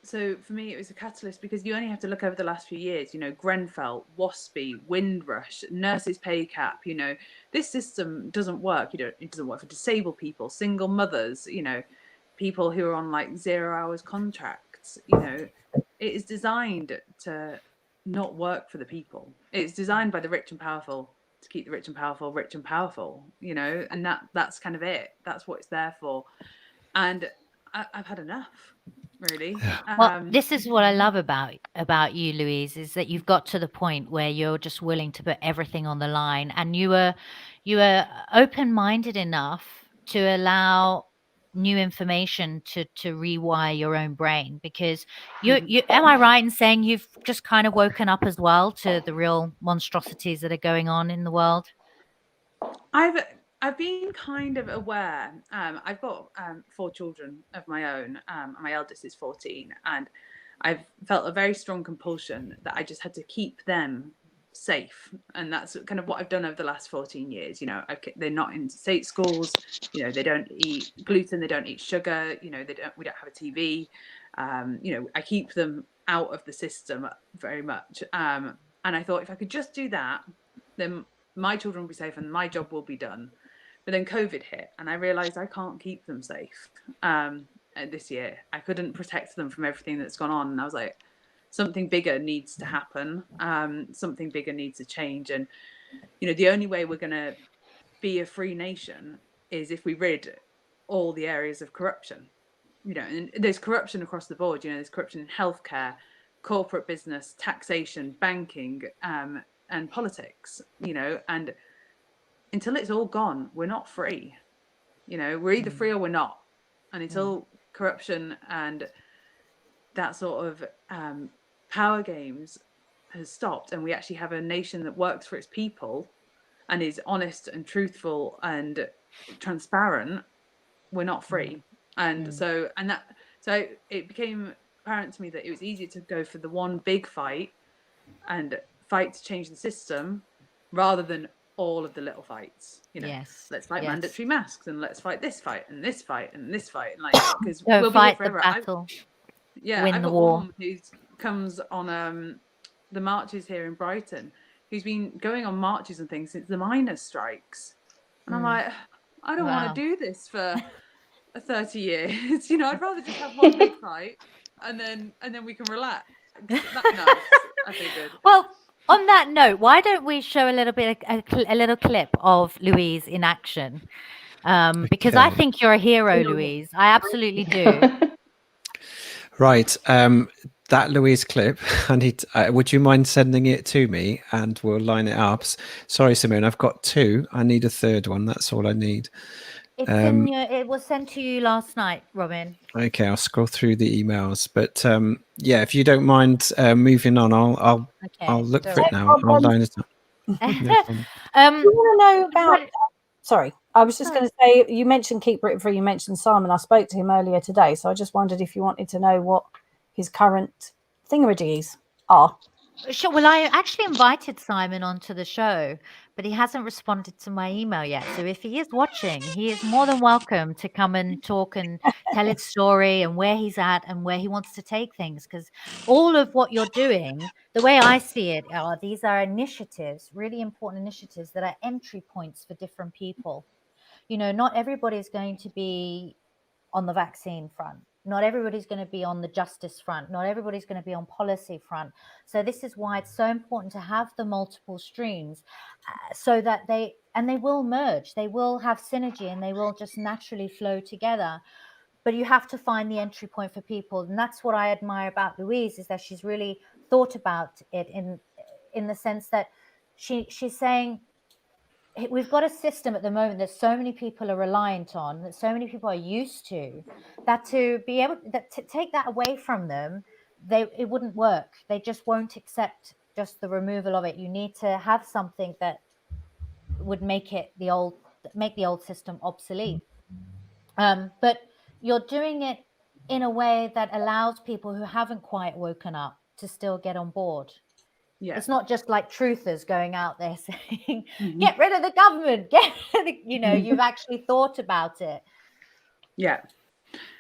so for me, it was a catalyst, because you only have to look over the last few years, you know, Grenfell, WASPI, Windrush, nurses pay cap, you know, this system doesn't work. It doesn't work for disabled people, single mothers, you know, people who are on like 0 hours contracts. You know, it is designed to not work for the people. It's designed by the rich and powerful to keep the rich and powerful, you know, and that's kind of it. That's what it's there for. And I've had enough, really. Well, this is what I love about you, Louise, is that you've got to the point where you're just willing to put everything on the line, and you were open-minded enough to allow new information to rewire your own brain, because you am I right in saying you've just kind of woken up as well to the real monstrosities that are going on in the world? I've been kind of aware. I've got 4 children of my own. My eldest is 14, and I've felt a very strong compulsion that I just had to keep them safe, and that's kind of what I've done over the last 14 years. You know, they're not in state schools. You know, they don't eat gluten, they don't eat sugar. You know, we don't have a TV. You know, I keep them out of the system very much. And I thought, if I could just do that, then my children will be safe and my job will be done. But then COVID hit, and I realized I can't keep them safe this year. I couldn't protect them from everything that's gone on. And I was like, something bigger needs to happen. Something bigger needs to change. And, you know, the only way we're going to be a free nation is if we rid all the areas of corruption. You know, and there's corruption across the board. You know, there's corruption in healthcare, corporate business, taxation, banking, and politics, you know, and until it's all gone, we're not free. You know, we're either free or we're not. And until corruption and that sort of power games has stopped, and we actually have a nation that works for its people and is honest and truthful and transparent, we're not free. And so it became apparent to me that it was easier to go for the one big fight and fight to change the system rather than all of the little fights. You know, Yes. let's fight yes. mandatory masks, and let's fight this fight and this fight and this fight, and like, because Don't we'll be here fight the forever. battle. Win I've the got war. one woman who comes on the marches here in Brighton, who's been going on marches and things since the miners' strikes, and I'm like, I don't Wow. want to do this for 30 years. You know, I'd rather just have one big fight and then we can relax. That's nice. I figured. Well, on that note, why don't we show a little bit, a little clip of Louise in action? Because I Okay. think you're a hero, Louise. I absolutely do. Right. That Louise clip, I need. Would you mind sending it to me, and we'll line it up? Sorry, Simone, I've got two. I need a third one. That's all I need. It's in your, it was sent to you last night, Robin. Okay, I'll scroll through the emails. But yeah, if you don't mind moving on, I'll Okay. look don't for it worry. now. I'll line it up. No problem. You want to know about? what- Sorry, I was just going to say, you mentioned Keep Britain Free. You mentioned Simon. I spoke to him earlier today, so I just wondered if you wanted to know what his current thingamajiggies are. Sure. Well, I actually invited Simon onto the show, but he hasn't responded to my email yet. So if he is watching, he is more than welcome to come and talk and tell his story and where he's at and where he wants to take things. Because all of what you're doing, the way I see it, are these are initiatives, really important initiatives that are entry points for different people. You know, not everybody is going to be on the vaccine front. Not everybody's going to be on the justice front. Not everybody's going to be on policy front. So this is why it's so important to have the multiple streams so that they will merge. They will have synergy and they will just naturally flow together. But you have to find the entry point for people. And that's what I admire about Louise, is that she's really thought about it in the sense that she's saying, we've got a system at the moment that so many people are reliant on, that so many people are used to, that to be able to take that away from them, it wouldn't work. They just won't accept just the removal of it. You need to have something that would make the old system obsolete. But you're doing it in a way that allows people who haven't quite woken up to still get on board. Yeah. It's not just like truthers going out there saying, get rid of the government, you've actually thought about it. Yeah.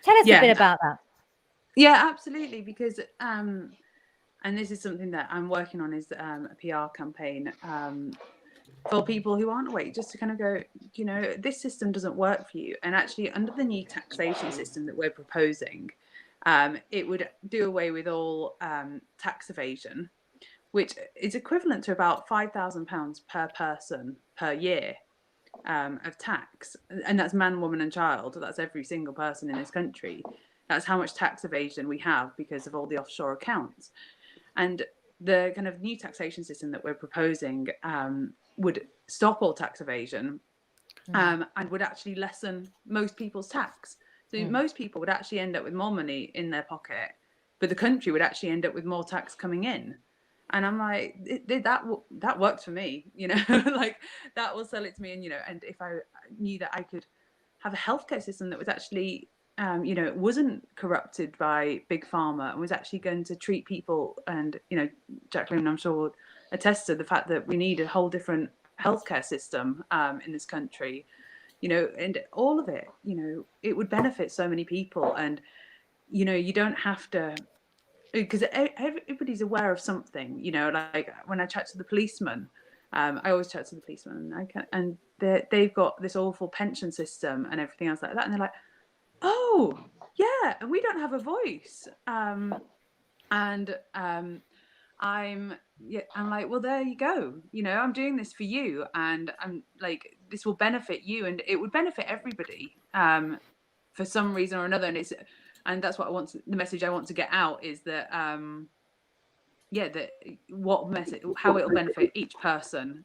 Tell us a bit about that. Yeah, absolutely. Because, and this is something that I'm working on, is a PR campaign for people who aren't awake, just to kind of go, this system doesn't work for you. And actually, under the new taxation system that we're proposing, it would do away with all tax evasion, which is equivalent to about £5,000 per person per year of tax. And that's man, woman and child. That's every single person in this country. That's how much tax evasion we have because of all the offshore accounts. And the kind of new taxation system that we're proposing would stop all tax evasion and would actually lessen most people's tax. So most people would actually end up with more money in their pocket, but the country would actually end up with more tax coming in. And I'm like, that worked for me, like that will sell it to me. And, and if I knew that I could have a healthcare system that was actually, it wasn't corrupted by big pharma and was actually going to treat people. And, Jacqueline, I'm sure, would attest to the fact that we need a whole different healthcare system in this country, and all of it, it would benefit so many people. And, you don't have to, because everybody's aware of something, like when I chat to the policeman, I always chat to the policeman, and they've got this awful pension system and everything else like that. And they're like, oh, yeah, and we don't have a voice. I'm like, well, there you go. I'm doing this for you, and I'm like, this will benefit you, and it would benefit everybody for some reason or another. And that's what the message I want to get out is that, how it will benefit each person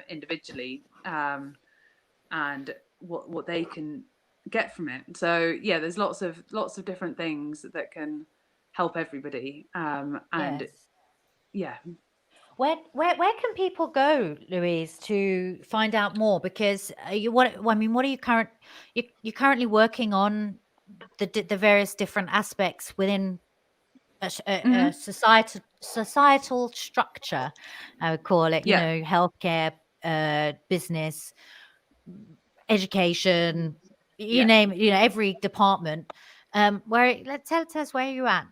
individually, and what they can get from it. So yeah, there's lots of different things that can help everybody. And Yes. yeah. Where can people go, Louise, to find out more? Because what are you you're currently working on the various different aspects within a societal structure, I would call it. You know, healthcare, business, education, you name it. You know, every department. Tell us where you're at.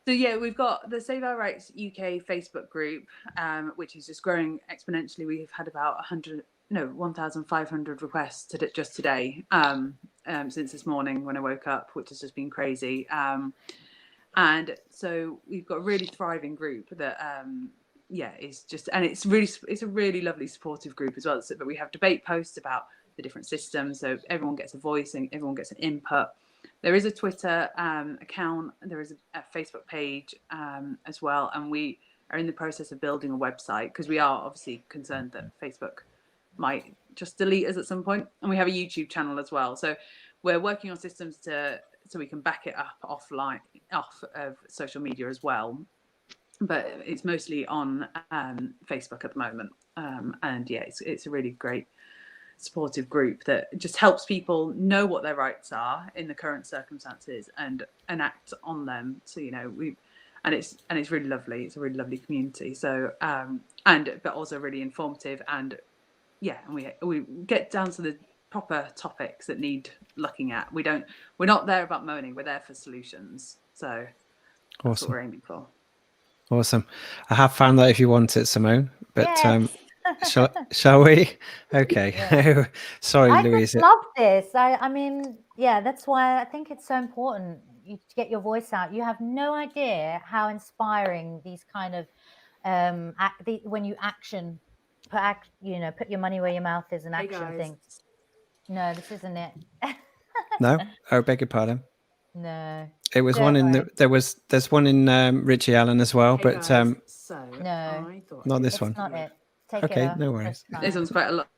So yeah, we've got the Save Our Rights UK Facebook group, which is just growing exponentially. We've had about 1,500 requests just today, since this morning when I woke up, which has just been crazy. And so we've got a really thriving group that, it's a really lovely supportive group as well. So, but we have debate posts about the different systems, so everyone gets a voice and everyone gets an input. There is a Twitter account, there is a Facebook page as well, and we are in the process of building a website because we are obviously concerned that Facebook might just delete us at some point. And we have a YouTube channel as well. So we're working on systems so we can back it up off of social media as well. But it's mostly on Facebook at the moment. And yeah, it's a really great supportive group that just helps people know what their rights are in the current circumstances and act on them. So, you know, it's really lovely. It's a really lovely community. So but also really informative, and we get down to the proper topics that need looking at. We're not there about moaning, we're there for solutions. So that's what we're aiming for. Awesome. I have found that if you want it, Simone, but shall we? Okay. Yeah. Sorry, Louise. I just love this. I mean, that's why I think it's so important to get your voice out. You have no idea how inspiring these kind of when you put your money where your mouth is and action things. No, this isn't it. No, I beg your pardon. No, it was one in there's one in Richie Allen as well, but no, not this one. Not it. Okay, no worries. This one's quite a lot.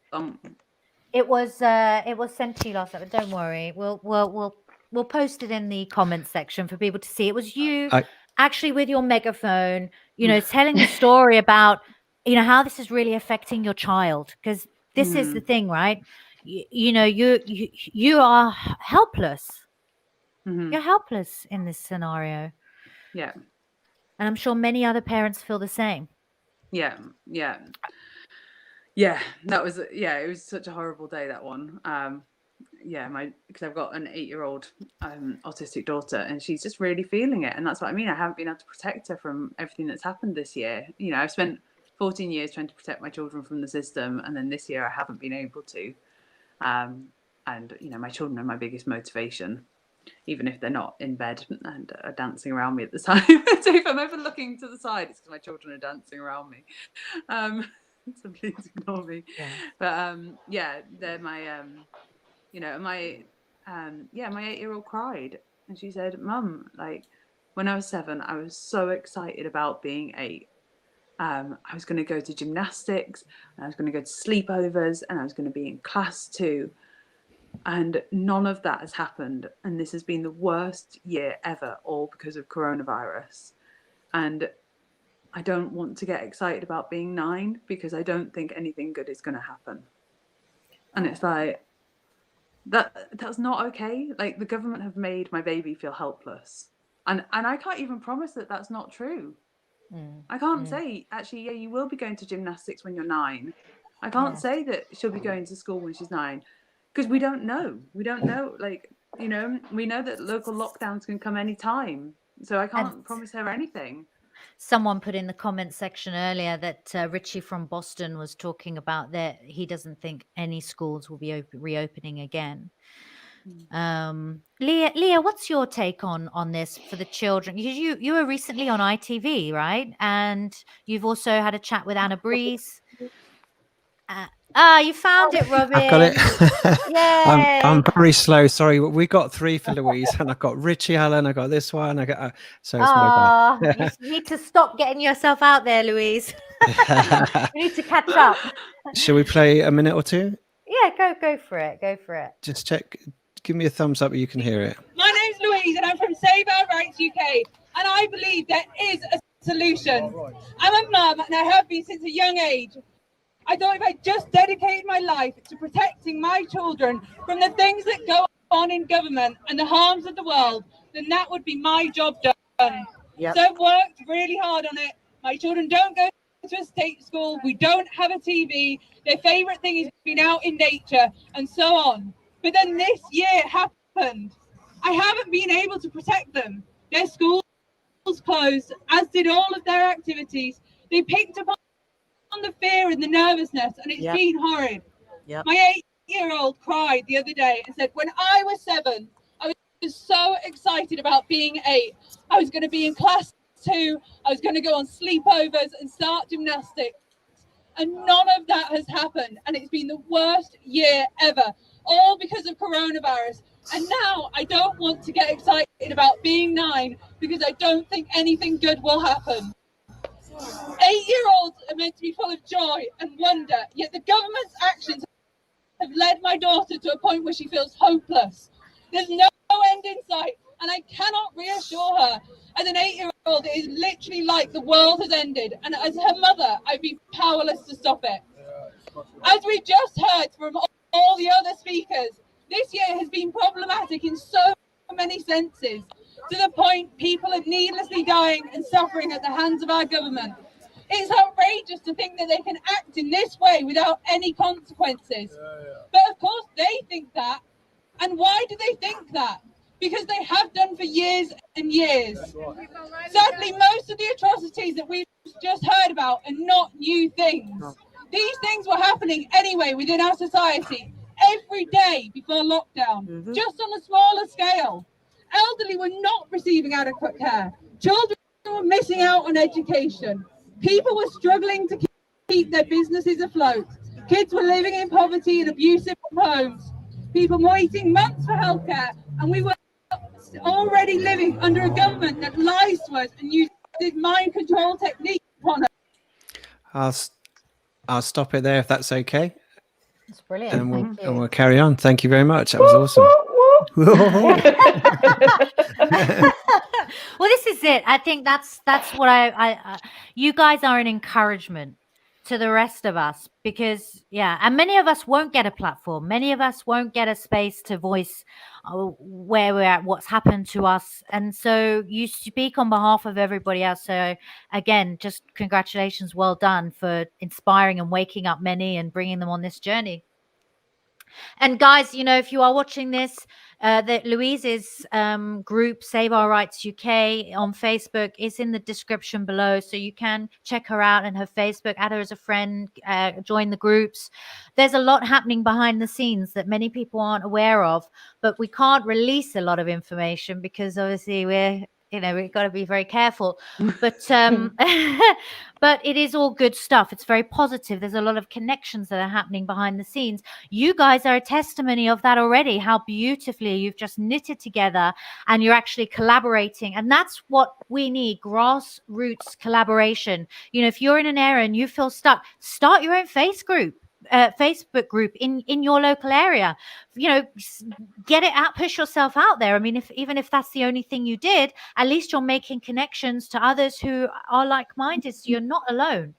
It was sent to you last night, but don't worry. We'll post it in the comments section for people to see. It was you actually with your megaphone, telling the story about, how this is really affecting your child, because this is the thing, right? You are helpless. You're helpless in this scenario. Yeah. And I'm sure many other parents feel the same. Yeah. That was, it was such a horrible day, that one. Because I've got an 8-year-old autistic daughter, and she's just really feeling it. And that's what I mean. I haven't been able to protect her from everything that's happened this year. I've spent 14 years trying to protect my children from the system, and then this year I haven't been able to. And my children are my biggest motivation, even if they're not in bed and are dancing around me at the time. So if I'm ever looking to the side, it's because my children are dancing around me. So please ignore me. Yeah. But they're my my 8-year-old cried, and she said, "Mum, like when I was 7, I was so excited about being 8. I was going to go to gymnastics, and I was going to go to sleepovers, and I was going to be in class too. And none of that has happened. And this has been the worst year ever, all because of coronavirus. And I don't want to get excited about being 9 because I don't think anything good is going to happen." And it's like, that's not okay. Like, the government have made my baby feel helpless. And I can't even promise that that's not true. I can't say, actually, you will be going to gymnastics when you're 9. I can't say that she'll be going to school when she's 9. Because we don't know. We don't know. Like, we know that local lockdowns can come anytime. So I can't promise her anything. Someone put in the comment section earlier that Richie from Boston was talking about that he doesn't think any schools will be reopening again. Leah, what's your take on this for the children? You were recently on ITV, right? And you've also had a chat with Anna Breeze. You found it, Robin. I've got it. I'm very slow. Sorry, we got 3 for Louise, and I got Richie Allen. I got this one. I got so it's my bad. You need to stop getting yourself out there, Louise. You need to catch up. Shall we play a minute or two? Yeah, go for it. Go for it. Just check. Give me a thumbs up, you can hear it. My name's Louise, and I'm from Save Our Rights UK, and I believe there is a solution. I'm a mum, and I have been since a young age. I thought if I just dedicated my life to protecting my children from the things that go on in government and the harms of the world, then that would be my job done. So I've worked really hard on it. My children don't go to a state school. We don't have a TV. Their favourite thing is being out in nature and so on. But then this year happened. I haven't been able to protect them. Their schools closed, as did all of their activities. They picked up on the fear and the nervousness, and it's been horrid. My 8-year-old cried the other day and said, when I was 7, I was so excited about being 8. I was going to be in class 2. I was going to go on sleepovers and start gymnastics. And none of that has happened. And it's been the worst year ever, all because of coronavirus. And now I don't want to get excited about being 9 because I don't think anything good will happen. 8-year-olds are meant to be full of joy and wonder, yet the government's actions have led my daughter to a point where she feels hopeless. There's no end in sight, and I cannot reassure her. As an 8-year-old, it is literally like the world has ended, and as her mother, I'd be powerless to stop it. As we just heard from all the other speakers, this year has been problematic in so many senses, to the point people are needlessly dying and suffering at the hands of our government. It's outrageous to think that they can act in this way without any consequences. But of course they think that. And why do they think that? Because they have done for years and years. Sadly, most of the atrocities that we've just heard about are not new things. These things were happening anyway within our society every day before lockdown, just on a smaller scale. Elderly were not receiving adequate care. Children were missing out on education. People were struggling to keep their businesses afloat. Kids were living in poverty and abusive homes. People were waiting months for healthcare, and we were already living under a government that lies to us and uses mind control techniques upon us. I'll stop it there if that's okay. That's brilliant. And we'll carry on. Thank you very much. That was awesome. Well, this is it. I think that's what I you guys are an encouragement to the rest of us, because and many of us won't get a platform. Many of us won't get a space to voice where we're at, what's happened to us. And so you speak on behalf of everybody else. So again, just congratulations. Well done for inspiring and waking up many and bringing them on this journey. And guys, you know, if you are watching this, that Louise's group, Save Our Rights UK on Facebook, is in the description below. So you can check her out and her Facebook, add her as a friend, join the groups. There's a lot happening behind the scenes that many people aren't aware of, but we can't release a lot of information because obviously we've got to be very careful, but but it is all good stuff. It's very positive. There's a lot of connections that are happening behind the scenes. You guys are a testimony of that already, how beautifully you've just knitted together and you're actually collaborating. And that's what we need, grassroots collaboration. You know, if you're in an area and you feel stuck, start your own Facebook group in your local area. You know, get it out, push yourself out there. I mean, even if that's the only thing you did, at least you're making connections to others who are like-minded, so you're not alone.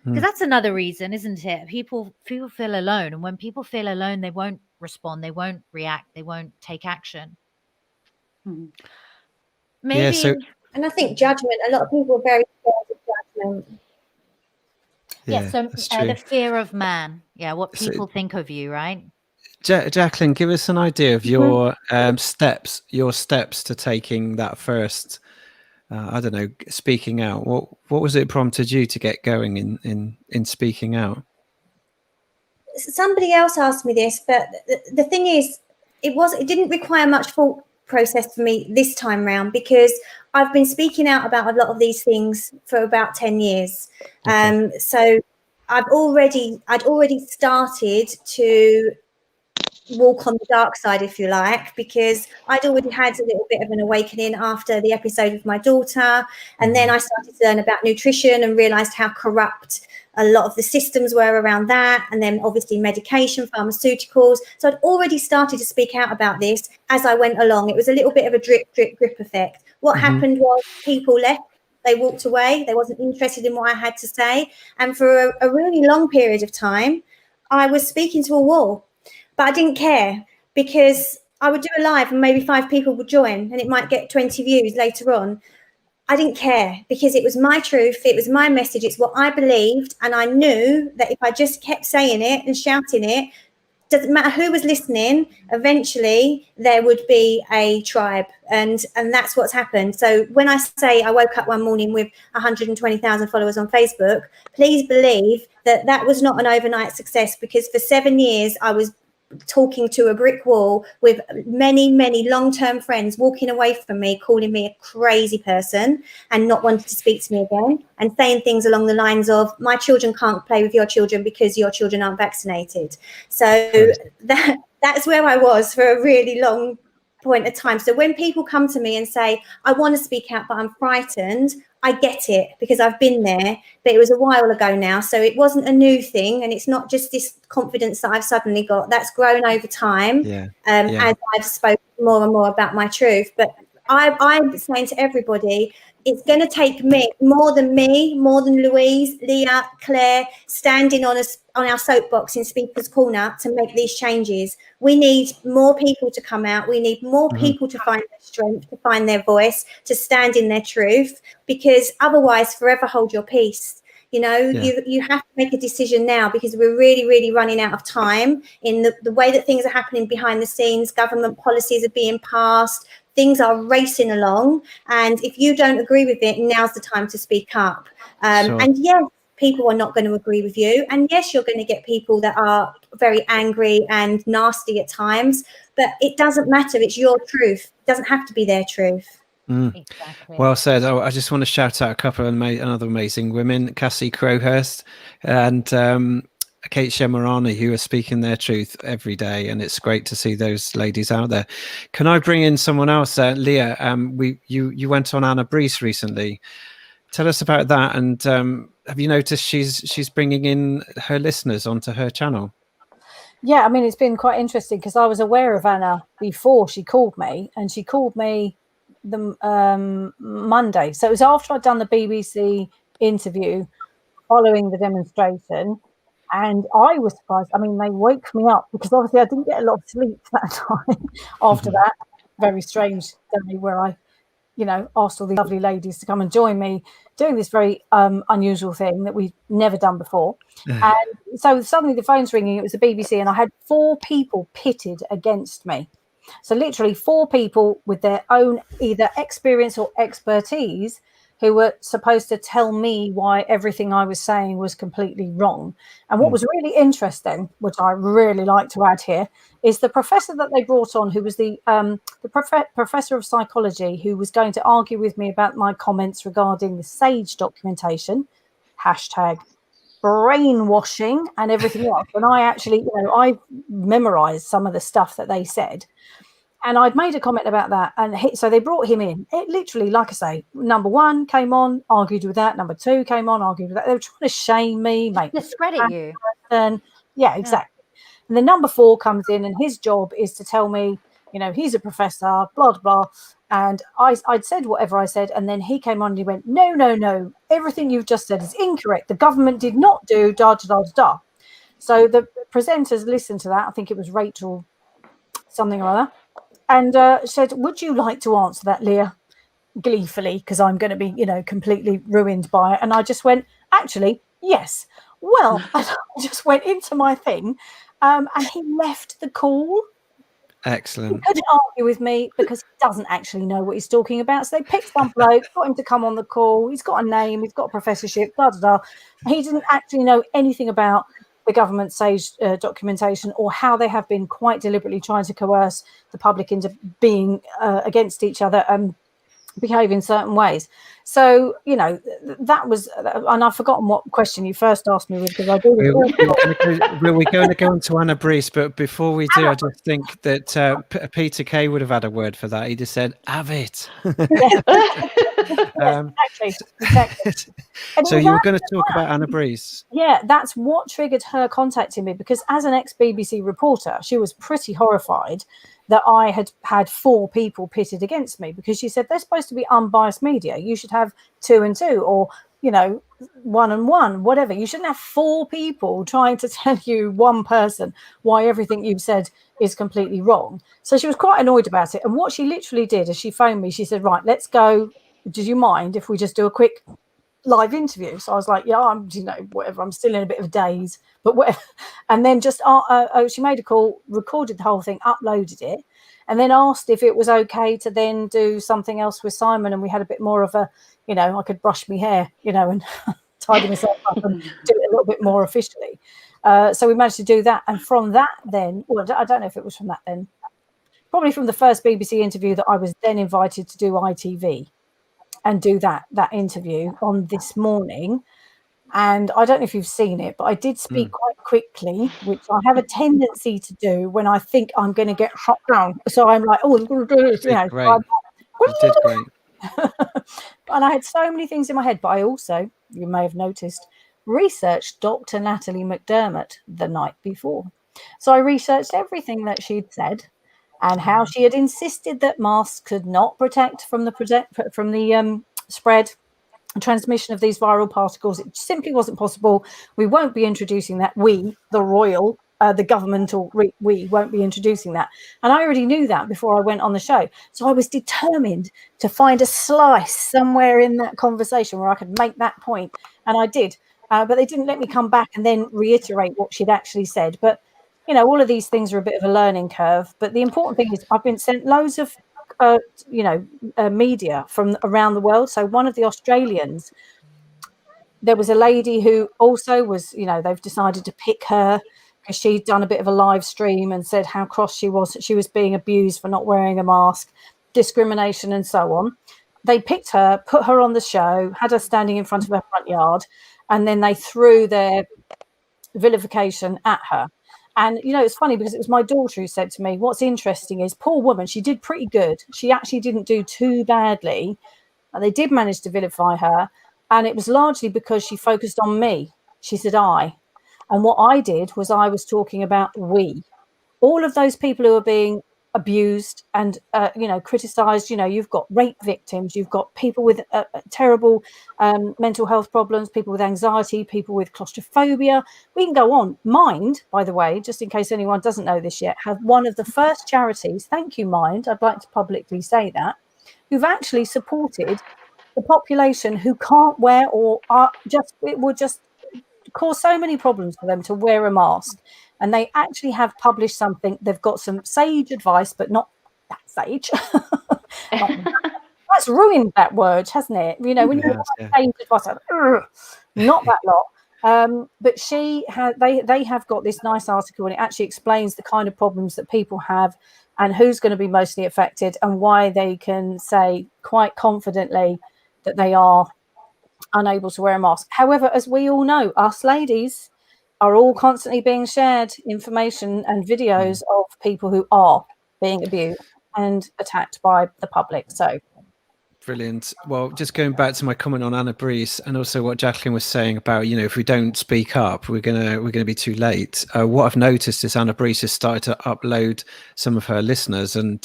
Because that's another reason, isn't it? People feel alone, and when people feel alone, they won't respond, they won't react, they won't take action. Maybe and I think judgment, a lot of people are very scared of judgment. So the fear of man, what people think of you, right? Jacqueline, give us an idea of your steps to taking that first, speaking out. What was it prompted you to get going in speaking out? Somebody else asked me this, but the thing is, it didn't require much thought process for me this time round, because I've been speaking out about a lot of these things for about 10 years. Okay. So I'd already started to walk on the dark side, if you like, because I'd already had a little bit of an awakening after the episode with my daughter. And then I started to learn about nutrition and realized how corrupt a lot of the systems were around that. And then obviously medication, pharmaceuticals. So I'd already started to speak out about this as I went along. It was a little bit of a drip, drip, drip effect. What happened was people left, they walked away. They wasn't interested in what I had to say. And for a really long period of time, I was speaking to a wall. But I didn't care, because I would do a live and maybe 5 people would join and it might get 20 views later on. I didn't care, because it was my truth, it was my message, it's what I believed, and I knew that if I just kept saying it and shouting it, doesn't matter who was listening, eventually there would be a tribe, and that's what's happened. So when I say I woke up one morning with 120,000 followers on Facebook, please believe that that was not an overnight success, because for 7 years I was talking to a brick wall with many long-term friends walking away from me, calling me a crazy person and not wanting to speak to me again, and saying things along the lines of, my children can't play with your children because your children aren't vaccinated. So that's where I was for a really long point of time. So when people come to me and say, I want to speak out but I'm frightened, I get it, because I've been there, but it was a while ago now. So it wasn't a new thing, and it's not just this confidence that I've suddenly got. That's grown over time as I've spoken more and more about my truth. But I'm saying to everybody, it's going to take more than Louise, Leah, Claire, standing on our soapbox in Speaker's Corner to make these changes. We need more people to come out. We need more people to find their strength, to find their voice, to stand in their truth, because otherwise forever hold your peace. You know, you have to make a decision now, because we're really running out of time in the way that things are happening behind the scenes. Government policies are being passed. Things are racing along, and if you don't agree with it, now's the time to speak up. And yes, people are not going to agree with you, and yes, you're going to get people that are very angry and nasty at times, but it doesn't matter. It's your truth. It doesn't have to be their truth. Exactly. Well said. Oh, I just want to shout out a couple of another amazing women, Cassie Crowhurst and Kate Shemarani, who are speaking their truth every day, and it's great to see those ladies out there. Can I bring in someone else? Leah, you went on Anna Brees recently. Tell us about that, and have you noticed she's bringing in her listeners onto her channel? Yeah, I mean, it's been quite interesting, because I was aware of Anna before she called me, and she called me the Monday. So it was after I'd done the BBC interview following the demonstration. And I was surprised. I mean, they woke me up, because obviously I didn't get a lot of sleep that time after that very strange day where I, asked all these lovely ladies to come and join me doing this very unusual thing that we've never done before. And so suddenly the phone's ringing. It was the BBC, and I had 4 people pitted against me. So literally 4 people with their own either experience or expertise, who were supposed to tell me why everything I was saying was completely wrong. And what was really interesting, which I really like to add here, is the professor that they brought on, who was the professor of psychology, who was going to argue with me about my comments regarding the SAGE documentation, #brainwashing and everything else. And I actually, I memorized some of the stuff that they said. And I'd made a comment about that. And so they brought him in. It literally, like I say, number 1 came on, argued with that. Number 2 came on, argued with that. They were trying to shame me, make discredit you. Yeah, exactly. Yeah. And then number 4 comes in, and his job is to tell me, he's a professor, blah, blah. And I'd said whatever I said. And then he came on and he went, no. Everything you've just said is incorrect. The government did not do da, da, da, da. So the presenters listened to that. I think it was Rachel something or other. And said, would you like to answer that, Leah? Gleefully, because I'm going to be, completely ruined by it. And I just went, actually, yes. Well, I just went into my thing, and he left the call. Excellent. He couldn't argue with me because he doesn't actually know what he's talking about. So they picked some bloke, got him to come on the call. He's got a name, he's got a professorship, da da da. He didn't actually know anything about the government SAGE documentation, or how they have been quite deliberately trying to coerce the public into being against each other and behave in certain ways. So, that was, and I've forgotten what question you first asked me, because I do. We're going to go into Anna Brees, but before we do, I just think that Peter Kay would have had a word for that. He just said, have it. Exactly. So you were going to talk about Anna Brees. Yeah, that's what triggered her contacting me, because as an ex-BBC reporter, she was pretty horrified that I had 4 people pitted against me, because she said they're supposed to be unbiased media. You should have 2 and 2, or 1 and 1, whatever. You shouldn't have 4 people trying to tell you, one person, why everything you've said is completely wrong. So she was quite annoyed about it. And what she literally did is she phoned me. She said, right, let's go did you mind if we just do a quick live interview? So I was like, yeah, I'm, whatever, I'm still in a bit of a daze, but whatever. And then just she made a call, recorded the whole thing, uploaded it, and then asked if it was okay to then do something else with Simon. And we had a bit more of a, I could brush my hair, and tidy myself up and do it a little bit more officially. So we managed to do that. And from that then, well, I don't know if it was from that then, probably from the first BBC interview, that I was then invited to do ITV and do that interview on This Morning. And I don't know if you've seen it, but I did speak quite quickly, which I have a tendency to do when I think I'm going to get shot down. So I'm like, oh, I'm going to do this. Great. You did great. And I had so many things in my head, but I also, you may have noticed, researched Dr. Natalie McDermott the night before. So I researched everything that she'd said and how she had insisted that masks could not protect from the spread and transmission of these viral particles. It simply wasn't possible. We won't be introducing that. We, the royal, the government, or we won't be introducing that. And I already knew that before I went on the show. So I was determined to find a slice somewhere in that conversation where I could make that point. And I did. But they didn't let me come back and then reiterate what she'd actually said. But, all of these things are a bit of a learning curve. But the important thing is I've been sent loads of, media from around the world. So one of the Australians, there was a lady who also was, they've decided to pick her because she'd done a bit of a live stream and said how cross she was being abused for not wearing a mask, discrimination and so on. They picked her, put her on the show, had her standing in front of her front yard, and then they threw their vilification at her. And, it's funny because it was my daughter who said to me, what's interesting is, poor woman, she did pretty good. She actually didn't do too badly. And they did manage to vilify her. And it was largely because she focused on me. She said, I. And what I did was I was talking about we. All of those people who are being abused and, criticised, you've got rape victims, you've got people with terrible mental health problems, people with anxiety, people with claustrophobia. We can go on. Mind, by the way, just in case anyone doesn't know this yet, have one of the first charities, thank you, Mind, I'd like to publicly say that, who've actually supported the population who can't wear or are just, it would just cause so many problems for them to wear a mask. And they actually have published something. They've got some sage advice, but not that sage. That's ruined that word, hasn't it? When you have sage advice, not that lot. But they have got this nice article, and it actually explains the kind of problems that people have and who's going to be mostly affected and why they can say quite confidently that they are unable to wear a mask. However, as we all know, us ladies are all constantly being shared information and videos of people who are being abused and attacked by the public. So brilliant. Well, just going back to my comment on Anna Brees and also what Jacqueline was saying about, if we don't speak up, we're gonna be too late. What I've noticed is Anna Brees has started to upload some of her listeners, and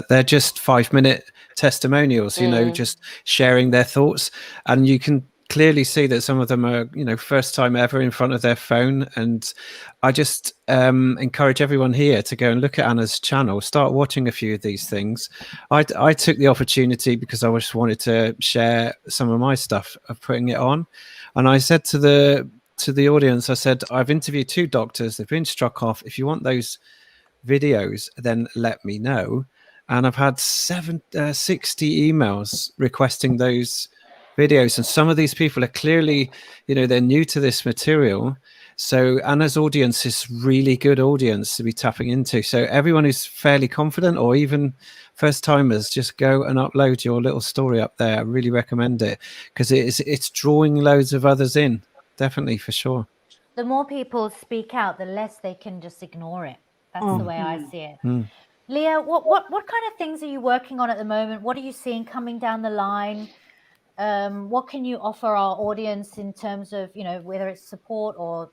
they're just 5-minute testimonials, just sharing their thoughts, and you can clearly see that some of them are, first time ever in front of their phone. And I just encourage everyone here to go and look at Anna's channel, start watching a few of these things. I took the opportunity because I just wanted to share some of my stuff of putting it on. And I said to the audience, I said, I've interviewed 2 doctors. They've been struck off. If you want those videos, then let me know. And I've had 60 emails requesting those videos, and some of these people are clearly, they're new to this material. So Anna's audience is really good audience to be tapping into. So everyone who's fairly confident or even first timers, just go and upload your little story up there. I really recommend it because it's drawing loads of others in. Definitely, for sure. The more people speak out, the less they can just ignore it. That's the way I see it. Leah, what kind of things are you working on at the moment? What are you seeing coming down the line? What can you offer our audience in terms of, whether it's support or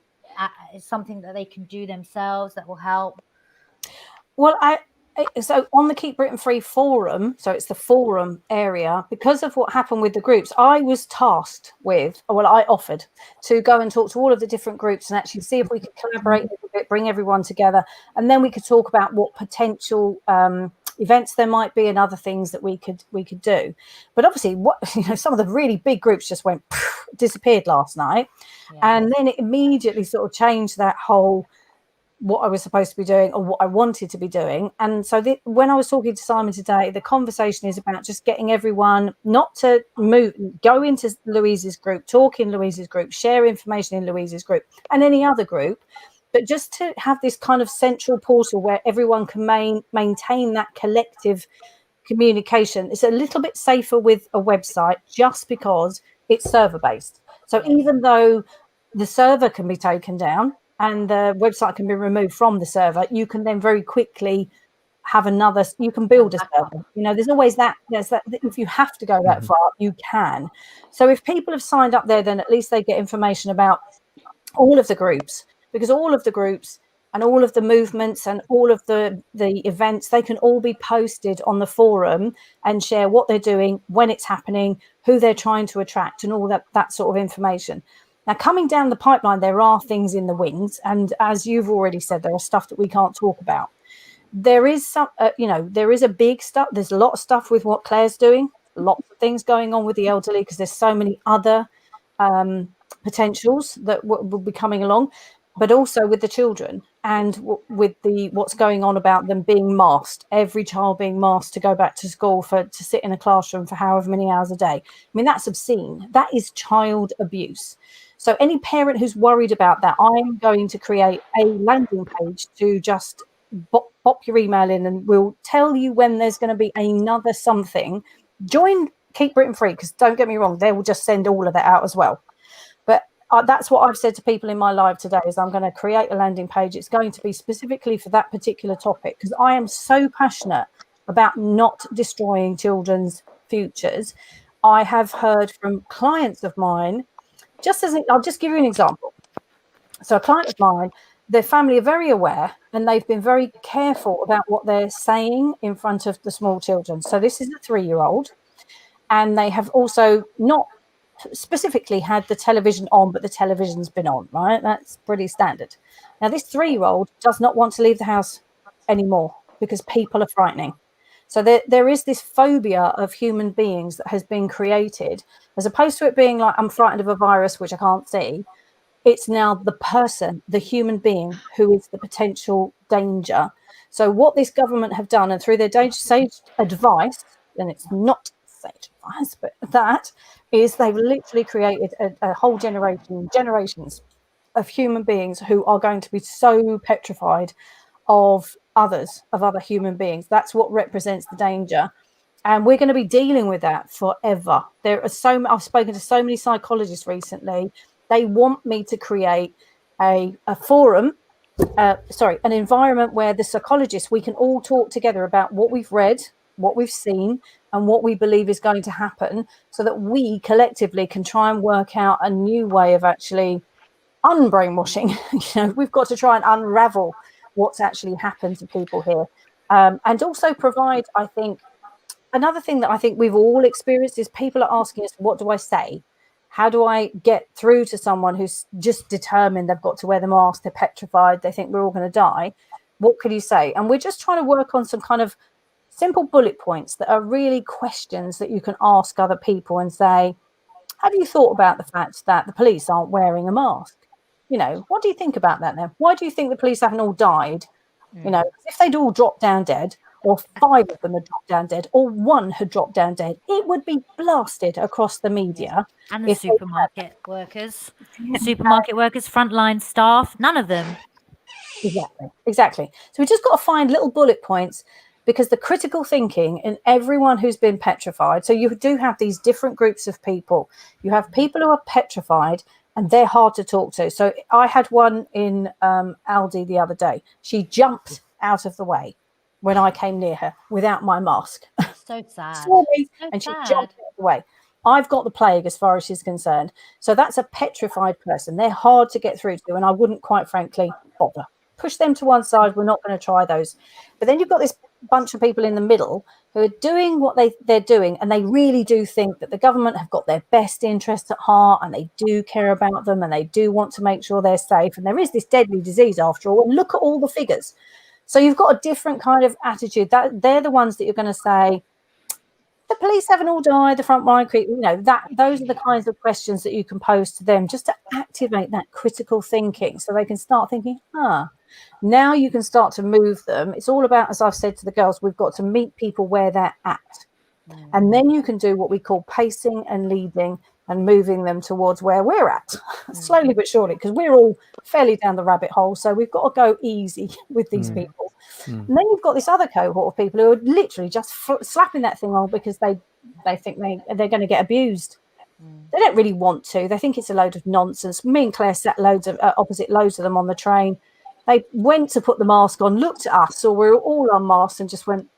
something that they can do themselves that will help? Well, so on the Keep Britain Free forum, so it's the forum area, because of what happened with the groups, I was tasked with, I offered to go and talk to all of the different groups and actually see if we could collaborate a little bit, bring everyone together, and then we could talk about what potential events there might be and other things that we could do. But obviously, some of the really big groups just went disappeared last night, and then it immediately sort of changed that whole what I was supposed to be doing or what I wanted to be doing. And so when I was talking to Simon today, the conversation is about just getting everyone not to go into Louise's group, talk in Louise's group, share information in Louise's group and any other group, but just to have this kind of central portal where everyone can maintain that collective communication. It's a little bit safer with a website just because it's server based. So even though the server can be taken down and the website can be removed from the server, you can then very quickly have another, you can build a server. There's always there's that, if you have to go that far, you can. So if people have signed up there, then at least they get information about all of the groups, because all of the groups and all of the movements and all of the events, they can all be posted on the forum and share what they're doing, when it's happening, who they're trying to attract, and all that sort of information. Now, coming down the pipeline, there are things in the wings. And as you've already said, there are stuff that we can't talk about. There is some, there is a big stuff. There's a lot of stuff with what Claire's doing, lots of things going on with the elderly, because there's so many other potentials that will be coming along, but also with the children and with what's going on about them being masked, every child being masked to go back to school to sit in a classroom for however many hours a day. I mean, that's obscene. That is child abuse. So any parent who's worried about that, I'm going to create a landing page to just pop your email in, and we'll tell you when there's going to be another something. Join Keep Britain Free, because don't get me wrong, they will just send all of that out as well. But that's what I've said to people in my live today, is I'm going to create a landing page. It's going to be specifically for that particular topic, because I am so passionate about not destroying children's futures. I have heard from clients of mine, I'll just give you an example. So a client of mine, their family are very aware, and they've been very careful about what they're saying in front of the small children. So this is a 3-year-old, and they have also not specifically had the television on, but the television's been on, right? That's pretty standard. Now, this 3-year-old does not want to leave the house anymore because people are frightening. So there is this phobia of human beings that has been created, as opposed to it being like, I'm frightened of a virus, which I can't see. It's now the person, the human being, who is the potential danger. So what this government have done, and through their sage advice, and it's not sage advice, but that is, they've literally created a whole generations of human beings who are going to be so petrified of other human beings. That's what represents the danger. And we're going to be dealing with that forever. I've spoken to so many psychologists recently. They want me to create a forum, an environment where the psychologists, we can all talk together about what we've read, what we've seen, and what we believe is going to happen, so that we collectively can try and work out a new way of actually unbrainwashing. We've got to try and unravel what's actually happened to people here. And also provide, I think, another thing that I think we've all experienced is people are asking us, what do I say? How do I get through to someone who's just determined they've got to wear the mask, they're petrified, they think we're all going to die? What could you say? And we're just trying to work on some kind of simple bullet points that are really questions that you can ask other people and say, have you thought about the fact that the police aren't wearing a mask? What do you think about that now? Why do you think the police haven't all died? If they'd all dropped down dead, or 5 of them had dropped down dead, or 1 had dropped down dead, it would be blasted across the media. And the supermarket workers, frontline staff, none of them. Exactly. So we just got to find little bullet points, because the critical thinking in everyone who's been petrified. So you do have these different groups of people. You have people who are petrified, and they're hard to talk to. So I had one in Aldi the other day. She jumped out of the way when I came near her without my mask. So sad. Saw me, and she jumped out of the way. I've got the plague as far as she's concerned. So that's a petrified person. They're hard to get through to, and I wouldn't, quite frankly, bother. Push them to one side. We're not going to try those. But then you've got this bunch of people in the middle who are doing what they're doing, and they really do think that the government have got their best interests at heart, and they do care about them, and they do want to make sure they're safe. And there is this deadly disease after all, and look at all the figures. So you've got a different kind of attitude. That they're the ones that you're going to say, the police haven't all died, the front line creep, those are the kinds of questions that you can pose to them just to activate that critical thinking, so they can start thinking, now you can start to move them. It's all about, as I've said to the girls, we've got to meet people where they're at. And then you can do what we call pacing and leading and moving them towards where we're at, slowly but surely, because we're all fairly down the rabbit hole. So we've got to go easy with these people. And then you've got this other cohort of people who are literally just slapping that thing on because they think they're going to get abused. They don't really want to. They think it's a load of nonsense. Me and Claire sat opposite loads of them on the train. They went to put the mask on, looked at us, so we were all unmasked, and just went,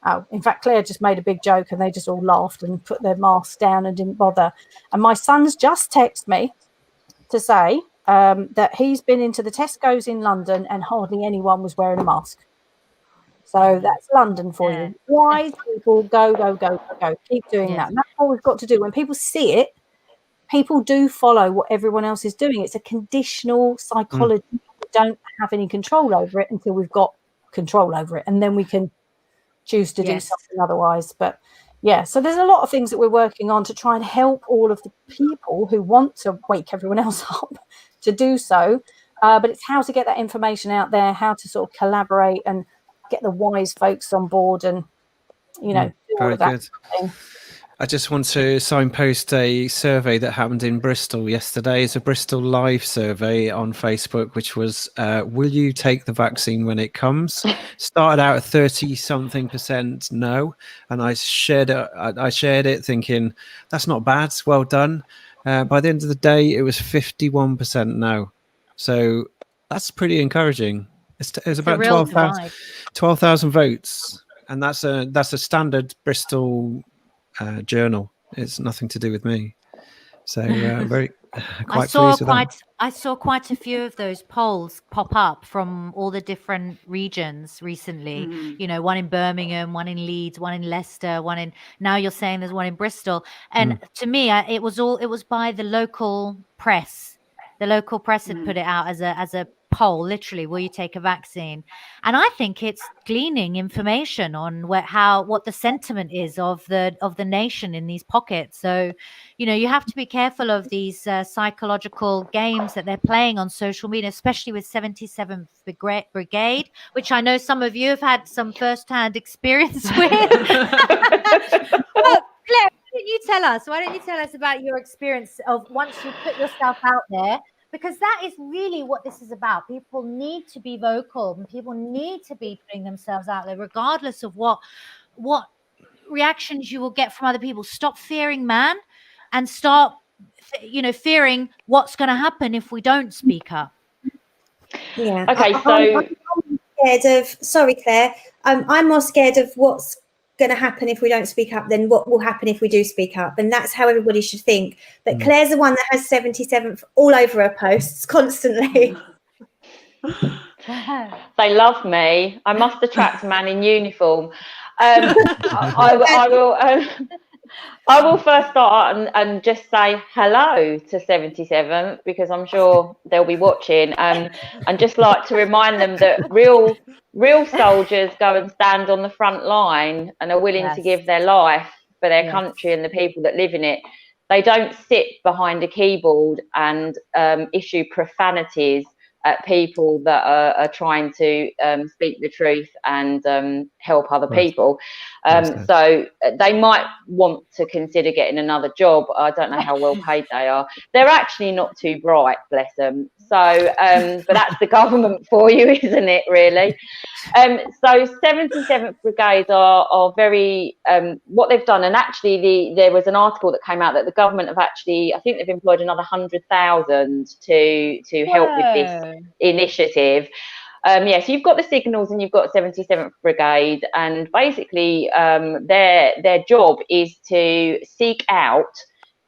oh. In fact, Claire just made a big joke, and they just all laughed and put their masks down and didn't bother. And my son's just texted me to say that he's been into the Tesco's in London and hardly anyone was wearing a mask. So that's London for you. Wise people, go. Keep doing that. And that's what we've got to do. When people see it, people do follow what everyone else is doing. It's a conditional psychology. We don't have any control over it until we've got control over it. And then we can choose to do something otherwise. But so there's a lot of things that we're working on to try and help all of the people who want to wake everyone else up to do so. But it's how to get that information out there, how to sort of collaborate and get the wise folks on board, and do all very of that good. thing. I just want to signpost a survey that happened in Bristol yesterday. It's a Bristol Live survey on Facebook, which was, will you take the vaccine when it comes? Started out at 30-something% no. And I shared it thinking, that's not bad. Well done. By the end of the day, it was 51% no. So that's pretty encouraging. It was about 12,000 votes. And that's a standard Bristol journal. It's nothing to do with me. So very quite pleased with that. I saw quite a few of those polls pop up from all the different regions recently. One in Birmingham, one in Leeds, one in Leicester, now you're saying there's one in Bristol. And to me, it was by the local press. The local press had put it out as a poll, literally, will you take a vaccine? And I think it's gleaning information on what the sentiment is of the nation in these pockets. So, you have to be careful of these psychological games that they're playing on social media, especially with 77th Brigade, which I know some of you have had some first-hand experience with. Well, Claire, why don't you tell us about your experience of once you put yourself out there? Because that is really what this is about. People need to be vocal, and people need to be putting themselves out there, regardless of what reactions you will get from other people. Stop fearing man, and start, fearing what's going to happen if we don't speak up. Yeah. Okay, I'm scared of. Sorry, Claire. I'm more scared of what's going to happen if we don't speak up than what will happen if we do speak up, and that's how everybody should think. But Claire's the one that has 77th all over her posts constantly. They love me. I must attract a man in uniform. I will first start and just say hello to 77th, because I'm sure they'll be watching, and just like to remind them that real soldiers go and stand on the front line and are willing to give their life for their country and the people that live in it. They don't sit behind a keyboard and issue profanities at people that are trying to speak the truth and help other people. So they might want to consider getting another job. I don't know how well paid they are. They're actually not too bright, bless them. So, but that's the government for you, isn't it, really? So 77th Brigade are very, what they've done, and actually there was an article that came out that the government have actually, I think they've employed another 100,000 to help with this initiative. So you've got the Signals and you've got 77th Brigade, and basically their job is to seek out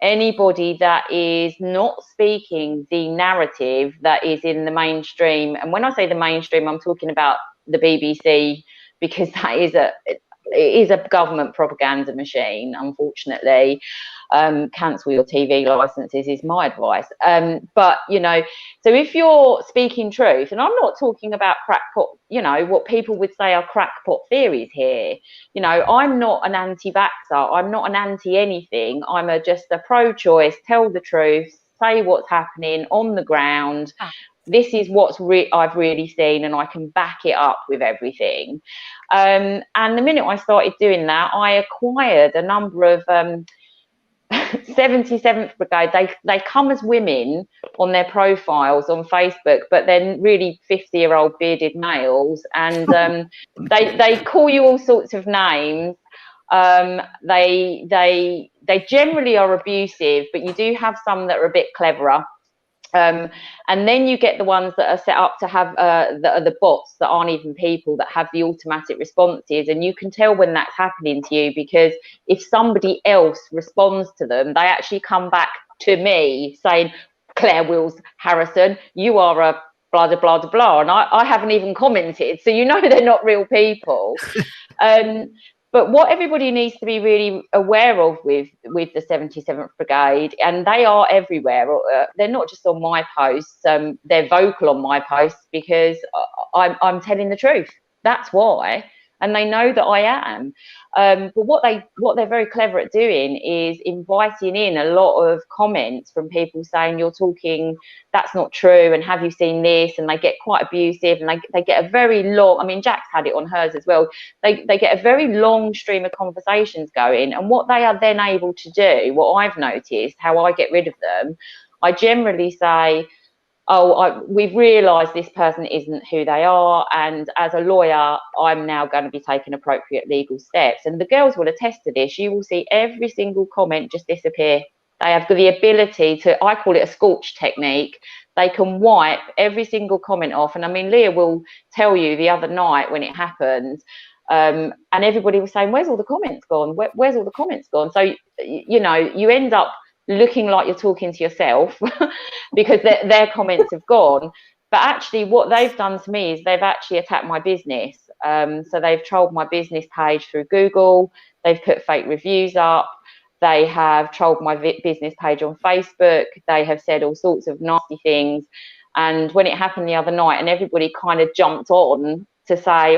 anybody that is not speaking the narrative that is in the mainstream. And when I say the mainstream, I'm talking about the BBC, because that is it is a government propaganda machine, unfortunately. Cancel your TV licenses is my advice. But, you know, so if you're speaking truth, and I'm not talking about crackpot, you know, what people would say are crackpot theories here. You know, I'm not an anti-vaxxer. I'm not an anti-anything. I'm just a pro-choice, tell the truth, say what's happening on the ground. This is what's I've really seen, and I can back it up with everything. And the minute I started doing that, I acquired a number of 77th Brigade. They come as women on their profiles on Facebook, but then really 50-year-old bearded males, and they call you all sorts of names. They generally are abusive, but you do have some that are a bit cleverer. And then you get the ones that are set up to have the bots that aren't even people, that have the automatic responses, and you can tell when that's happening to you, because if somebody else responds to them, they actually come back to me saying, Claire Wills Harrison, you are a blah blah blah blah, and I haven't even commented, so you know they're not real people. But what everybody needs to be really aware of with the 77th Brigade, and they are everywhere, they're not just on my posts, they're vocal on my posts, because I'm telling the truth. That's why. And they know that I am. But what they're very clever at doing is inviting in a lot of comments from people saying, you're talking, that's not true, and have you seen this? And they get quite abusive, and they get a very long, I mean, Jack's had it on hers as well. They get a very long stream of conversations going. And what they are then able to do, what I've noticed, how I get rid of them, I generally say, we've realised this person isn't who they are, and as a lawyer, I'm now going to be taking appropriate legal steps. And the girls will attest to this. You will see every single comment just disappear. They have the ability to, I call it a scorch technique. They can wipe every single comment off. And I mean, Leah will tell you the other night when it happened, and everybody was saying, where's all the comments gone? Where's all the comments gone? So, you know, you end up looking like you're talking to yourself because their comments have gone. But actually what they've done to me is they've actually attacked my business. So they've trolled my business page through Google. They've put fake reviews up. They have trolled my business page on Facebook. They have said all sorts of nasty things. And when it happened the other night, and everybody kind of jumped on to say,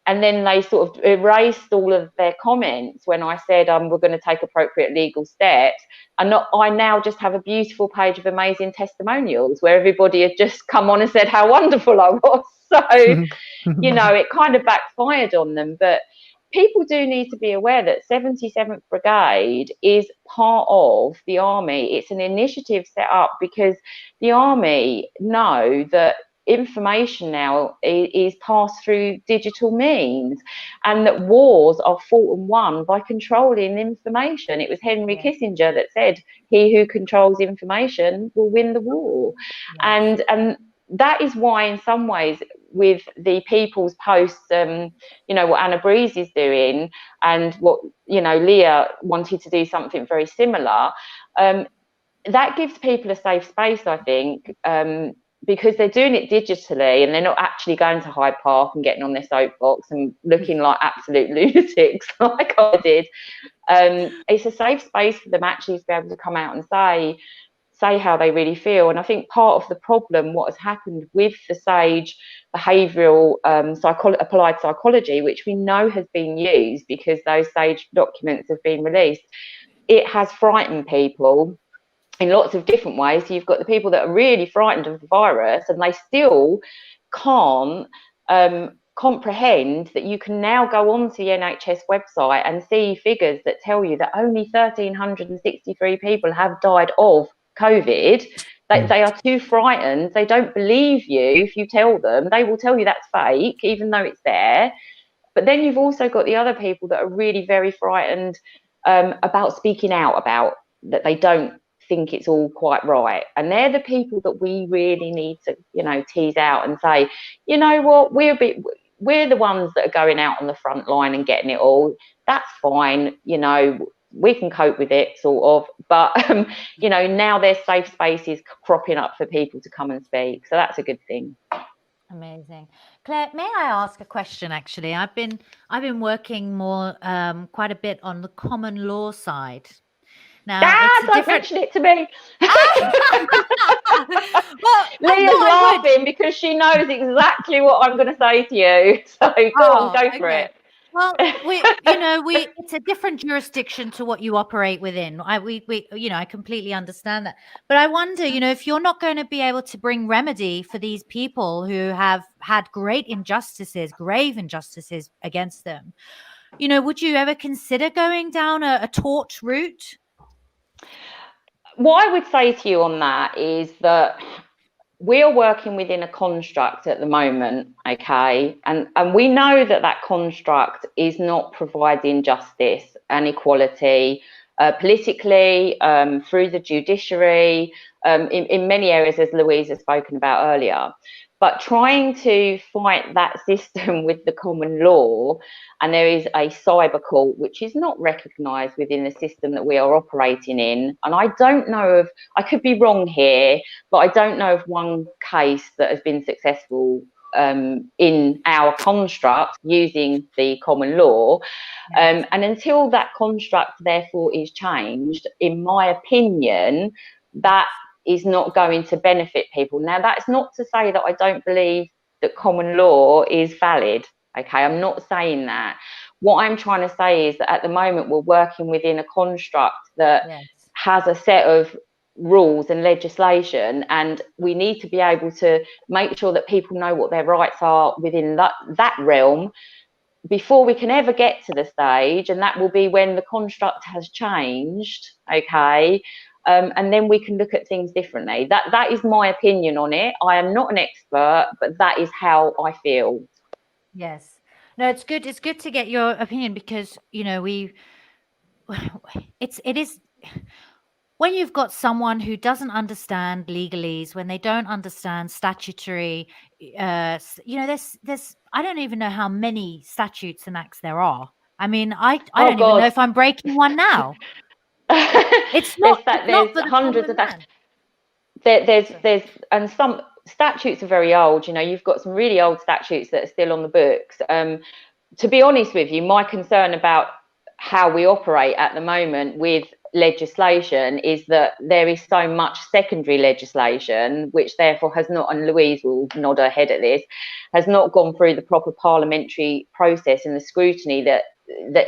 and then they sort of erased all of their comments when I said we're going to take appropriate legal steps. And I now just have a beautiful page of amazing testimonials where everybody had just come on and said how wonderful I was. So, you know, it kind of backfired on them. But people do need to be aware that 77th Brigade is part of the Army. It's an initiative set up because the Army know that information now is passed through digital means, and that wars are fought and won by controlling information. It was Henry Kissinger that said, he who controls information will win the war. And that is why, in some ways, with the People's Posts, you know, what Anna Breeze is doing, and what, you know, Leah wanted to do something very similar, that gives people a safe space, I think, because they're doing it digitally and they're not actually going to Hyde Park and getting on their soapbox and looking like absolute lunatics like I did. It's a safe space for them actually to be able to come out and say how they really feel. And I think part of the problem, what has happened with the SAGE behavioural applied psychology, which we know has been used because those SAGE documents have been released, it has frightened people in lots of different ways. So you've got the people that are really frightened of the virus, and they still can't comprehend that you can now go onto the NHS website and see figures that tell you that only 1,363 people have died of COVID. They are too frightened. They don't believe you if you tell them. They will tell you that's fake, even though it's there. But then you've also got the other people that are really very frightened about speaking out about that they don't think it's all quite right. And they're the people that we really need to, you know, tease out and say, you know what, we're the ones that are going out on the front line and getting it all. That's fine, you know, we can cope with it, sort of. But you know, now there's safe spaces cropping up for people to come and speak, so that's a good thing. Amazing. Claire, may I ask a question? Actually, I've been working more quite a bit on the common law side. Now, it's a Don't different. mention it to me. Well, Leah's laughing because she knows exactly what I'm going to say to you. So go on, go for it. Well, it's a different jurisdiction to what you operate within. I completely understand that. But I wonder, if you're not going to be able to bring remedy for these people who have had grave injustices against them, would you ever consider going down a tort route? What I would say to you on that is that we are working within a construct at the moment, okay? And we know that construct is not providing justice and equality politically, through the judiciary, in many areas, as Louise has spoken about earlier. But trying to fight that system with the common law, and there is a cyber court which is not recognised within the system that we are operating in. And I don't know of, I could be wrong here, but I don't know of one case that has been successful in our construct using the common law. And until that construct therefore is changed, in my opinion, that is not going to benefit people. Now, that's not to say that I don't believe that common law is valid. Okay, I'm not saying that. What I'm trying to say is that at the moment we're working within a construct that has a set of rules and legislation, and we need to be able to make sure that people know what their rights are within that realm before we can ever get to the stage, and that will be when the construct has changed, okay? And then we can look at things differently. That is my opinion on it. I am not an expert, but that is how I feel. Yes. No, it's good. It's good to get your opinion because, it is when you've got someone who doesn't understand legalese, when they don't understand statutory, there's I don't even know how many statutes and acts there are. I mean, I don't even know if I'm breaking one now. It's not. There's hundreds of that. There's and some statutes are very old. You've got some really old statutes that are still on the books. To be honest with you, my concern about how we operate at the moment with legislation is that there is so much secondary legislation which therefore has not, and Louise will nod her head at this, has not gone through the proper parliamentary process and the scrutiny that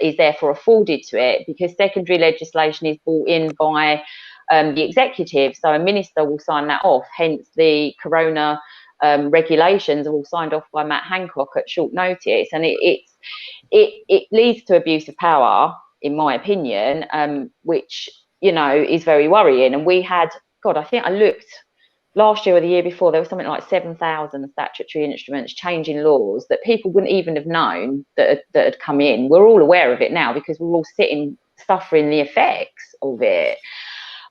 is therefore afforded to it, because secondary legislation is brought in by the executive, so a minister will sign that off. Hence the corona regulations are all signed off by Matt Hancock at short notice, and it leads to abuse of power, in my opinion, which is very worrying. And we had, I think I looked last year or the year before, there was something like 7,000 statutory instruments changing laws that people wouldn't even have known that had come in. We're all aware of it now because we're all suffering the effects of it.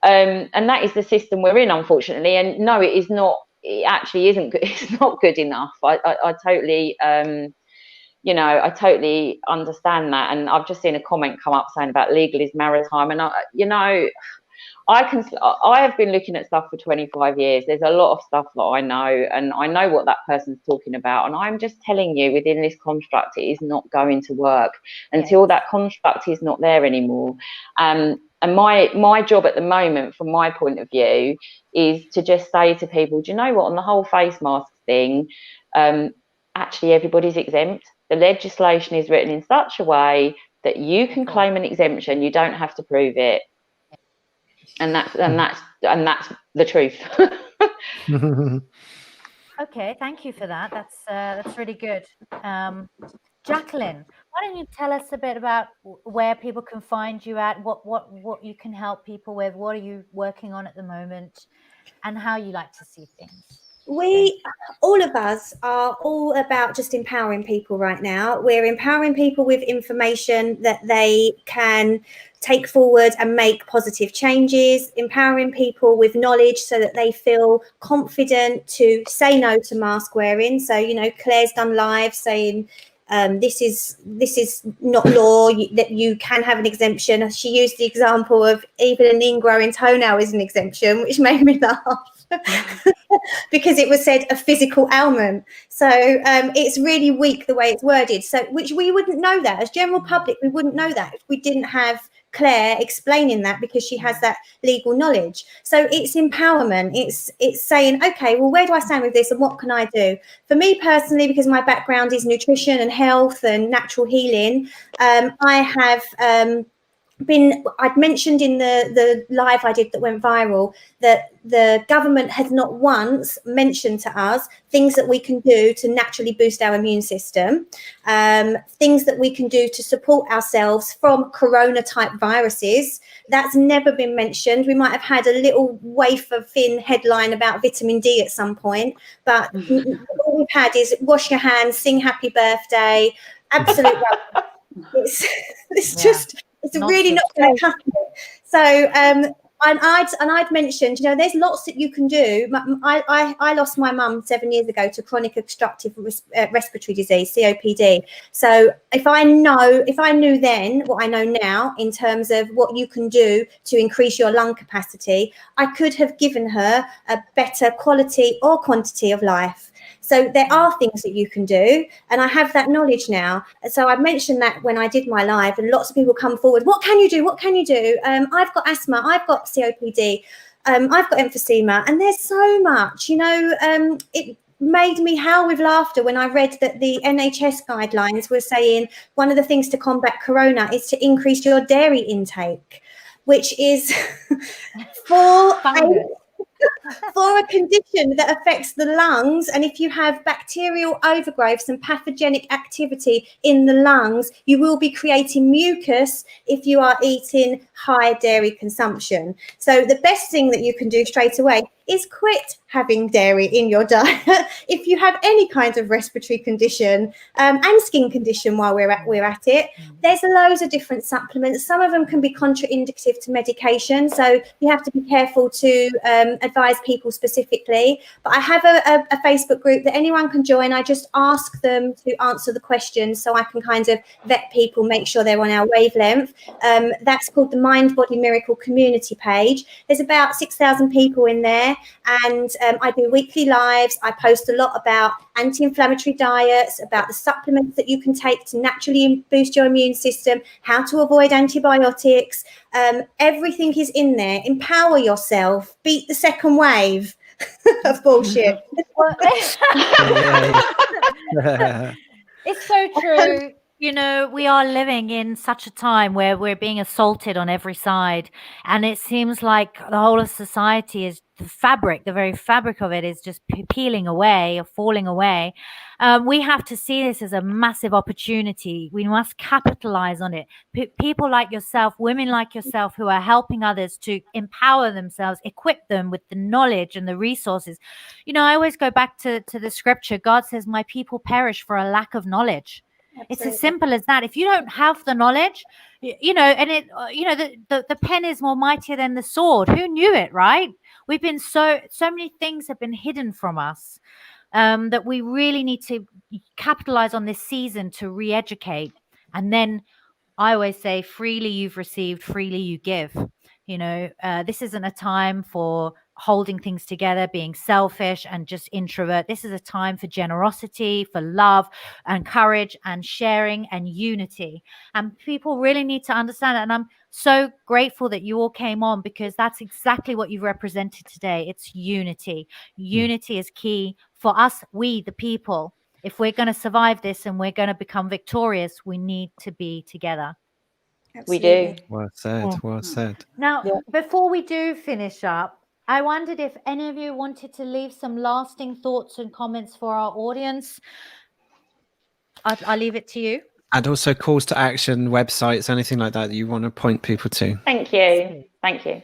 And that is the system we're in, unfortunately. And no, it is not. It actually isn't good. It's not good enough. I totally, I totally understand that. And I've just seen a comment come up saying about legal is maritime, and I have been looking at stuff for 25 years. There's a lot of stuff that I know, and I know what that person's talking about. And I'm just telling you, within this construct, it is not going to work until that construct is not there anymore. And my job at the moment, from my point of view, is to just say to people, do you know what, on the whole face mask thing, actually everybody's exempt. The legislation is written in such a way that you can claim an exemption. You don't have to prove it. And that's the truth. Okay, thank you for that. That's really good. Jacqueline, why don't you tell us a bit about where people can find you at, what you can help people with, what are you working on at the moment, and how you like to see things? All of us are all about just empowering people right now. We're empowering people with information that they can take forward and make positive changes, empowering people with knowledge so that they feel confident to say no to mask wearing. So, Claire's done live saying, this is not law, that you can have an exemption. She used the example of even an ingrowing toenail is an exemption, which made me laugh. because it was said a physical ailment. So it's really weak the way it's worded. So which we wouldn't know that as general public, we wouldn't know that if we didn't have Claire explaining that, because she has that legal knowledge. So it's empowerment. It's saying, okay, well, where do I stand with this and what can I do? For me personally, because my background is nutrition and health and natural healing, I have I'd mentioned in the live I did that went viral that the government has not once mentioned to us things that we can do to naturally boost our immune system, things that we can do to support ourselves from corona type viruses. That's never been mentioned. We might have had a little wafer thin headline about vitamin D at some point, but all we've had is wash your hands, sing happy birthday, absolute it's just it's Not really good. not going to cut it. So and I'd mentioned, there's lots that you can do. I lost my mum 7 years ago to chronic obstructive respiratory disease, COPD. So if I knew then what I know now in terms of what you can do to increase your lung capacity, I could have given her a better quality or quantity of life. So there are things that you can do, and I have that knowledge now. So I mentioned that when I did my live, and lots of people come forward. What can you do? What can you do? I've got asthma. I've got COPD. I've got emphysema, and there's so much. It made me howl with laughter when I read that the NHS guidelines were saying one of the things to combat corona is to increase your dairy intake, which is for a condition that affects the lungs. And if you have bacterial overgrowths and pathogenic activity in the lungs, you will be creating mucus if you are eating high dairy consumption. So the best thing that you can do straight away is quit having dairy in your diet if you have any kind of respiratory condition and skin condition. While we're at it, there's loads of different supplements. Some of them can be contraindicative to medication, so you have to be careful to advise people specifically. But I have a Facebook group that anyone can join. I just ask them to answer the questions so I can kind of vet people, make sure they're on our wavelength. That's called the Mind Body Miracle community page. There's about 6,000 people in there, and I do weekly lives. I post a lot about anti-inflammatory diets, about the supplements that you can take to naturally boost your immune system, how to avoid antibiotics. Everything is in there. Empower yourself. Beat the second wave of bullshit. It's so true. We are living in such a time where we're being assaulted on every side. And it seems like the whole of society is the very fabric of it is just peeling away or falling away. We have to see this as a massive opportunity. We must capitalize on it. People like yourself, women like yourself, who are helping others to empower themselves, equip them with the knowledge and the resources. I always go back to the scripture. God says, my people perish for a lack of knowledge. Absolutely. It's as simple as that. If you don't have the knowledge, and the pen is more mightier than the sword. Who knew it, right? We've been so many things have been hidden from us that we really need to capitalize on this season to re-educate. And then I always say, freely you've received, freely you give. This isn't a time for holding things together, being selfish and just introvert. This is a time for generosity, for love and courage and sharing and unity. And people really need to understand it. And I'm so grateful that you all came on, because that's exactly what you've represented today. It's unity. Unity is key for us, we the people. If we're going to survive this and we're going to become victorious, we need to be together. We do. Well said. Well said. Now, before we do finish up, I wondered if any of you wanted to leave some lasting thoughts and comments for our audience. I'll leave it to you. And also calls to action, websites, anything like that you want to point people to. Thank you. Thank you.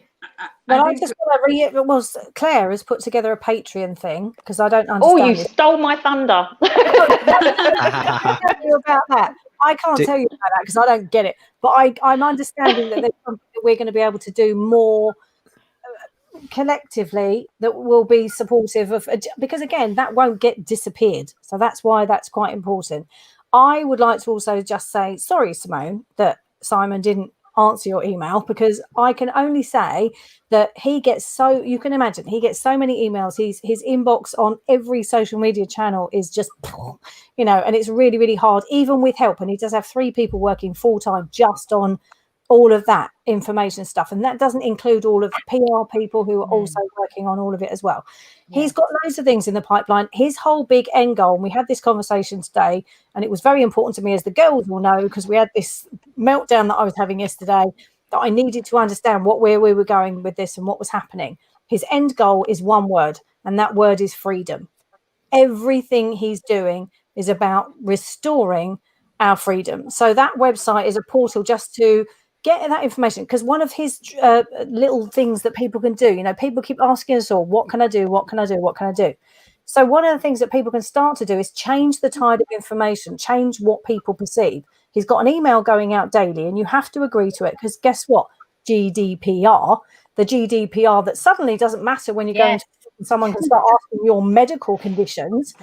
Well, I just want to Claire has put together a Patreon thing, because I don't understand. Oh, you stole my thunder. I can't tell you about that. I can't tell you about that because I don't get it. But I'm understanding that there's something that we're going to be able to do more collectively that will be supportive of, because again, that won't get disappeared. So that's why that's quite important. I would like to also just say sorry, Simone, that Simon didn't answer your email, because I can only say that he gets so, you can imagine, he gets so many emails. His inbox on every social media channel is just, you know, and it's really, really hard, even with help. And he does have 3 people working full time just on all of that information stuff, and that doesn't include all of the PR people who are also working on all of it as well. He's got loads of things in the pipeline. His whole big end goal, and we had this conversation today, and it was very important to me, as the girls will know, because we had this meltdown that I was having yesterday, that I needed to understand where we were going with this and what was happening. His end goal is one word, and that word is freedom. Everything he's doing is about restoring our freedom. So that website is a portal just to get that information, because one of his little things that people can do, you know, people keep asking us all, what can I do? What can I do? What can I do? So one of the things that people can start to do is change the tide of information, change what people perceive. He's got an email going out daily, and you have to agree to it, because guess what? GDPR, the GDPR that suddenly doesn't matter when you go into someone can start asking your medical conditions.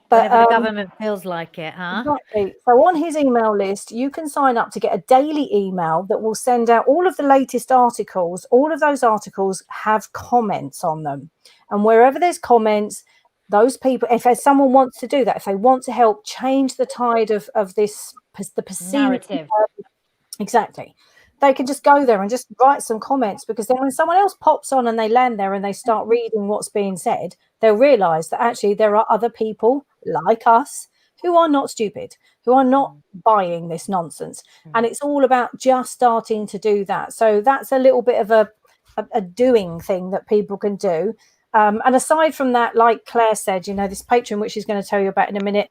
But Whenever the government feels like it, huh? Exactly. So on his email list, you can sign up to get a daily email that will send out all of the latest articles. All of those articles have comments on them. And wherever there's comments, those people, if someone wants to do that, if they want to help change the tide of this, the perceived Narrative. Exactly. They can just go there and just write some comments, because then when someone else pops on and they land there and they start reading what's being said, they'll realize that actually there are other people like us who are not stupid, who are not buying this nonsense. And it's all about just starting to do that. So that's a little bit of a doing thing that people can do. And aside from that, like Claire said, you know, this Patreon, which she's going to tell you about in a minute,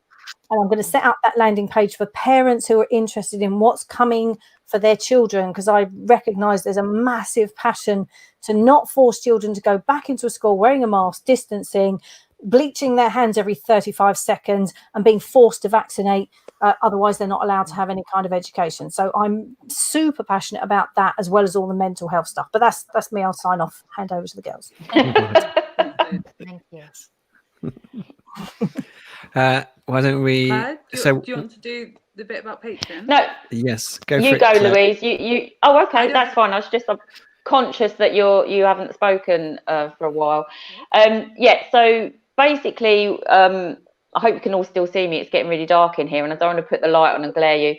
and I'm going to set up that landing page for parents who are interested in what's coming for their children, because I recognise there's a massive passion to not force children to go back into a school wearing a mask, distancing, bleaching their hands every 35 seconds and being forced to vaccinate. Otherwise, they're not allowed to have any kind of education. So I'm super passionate about that, as well as all the mental health stuff. But that's me. I'll sign off. Hand over to the girls. Thank you. Why don't we? Claire, do So you want to do the bit about Patreon? No, yes, go for you it, go, Claire. Louise. You. Oh, okay, that's fine. I was just conscious that you haven't spoken for a while. Yeah. So basically, I hope you can all still see me. It's getting really dark in here, and I don't want to put the light on and glare you.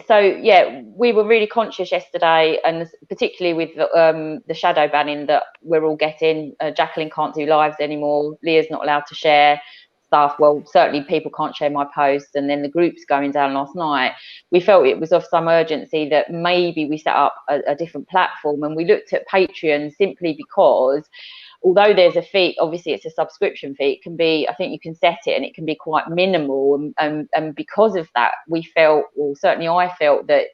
So yeah, we were really conscious yesterday, and particularly with the shadow banning that we're all getting. Jacqueline can't do lives anymore. Leah's not allowed to share stuff. Well, certainly people can't share my posts, and then the group's going down last night. We felt it was of some urgency that maybe we set up a different platform, and we looked at Patreon simply because although there's a fee, obviously it's a subscription fee, it can be, I think you can set it and it can be quite minimal, and because of that we felt, well certainly I felt, that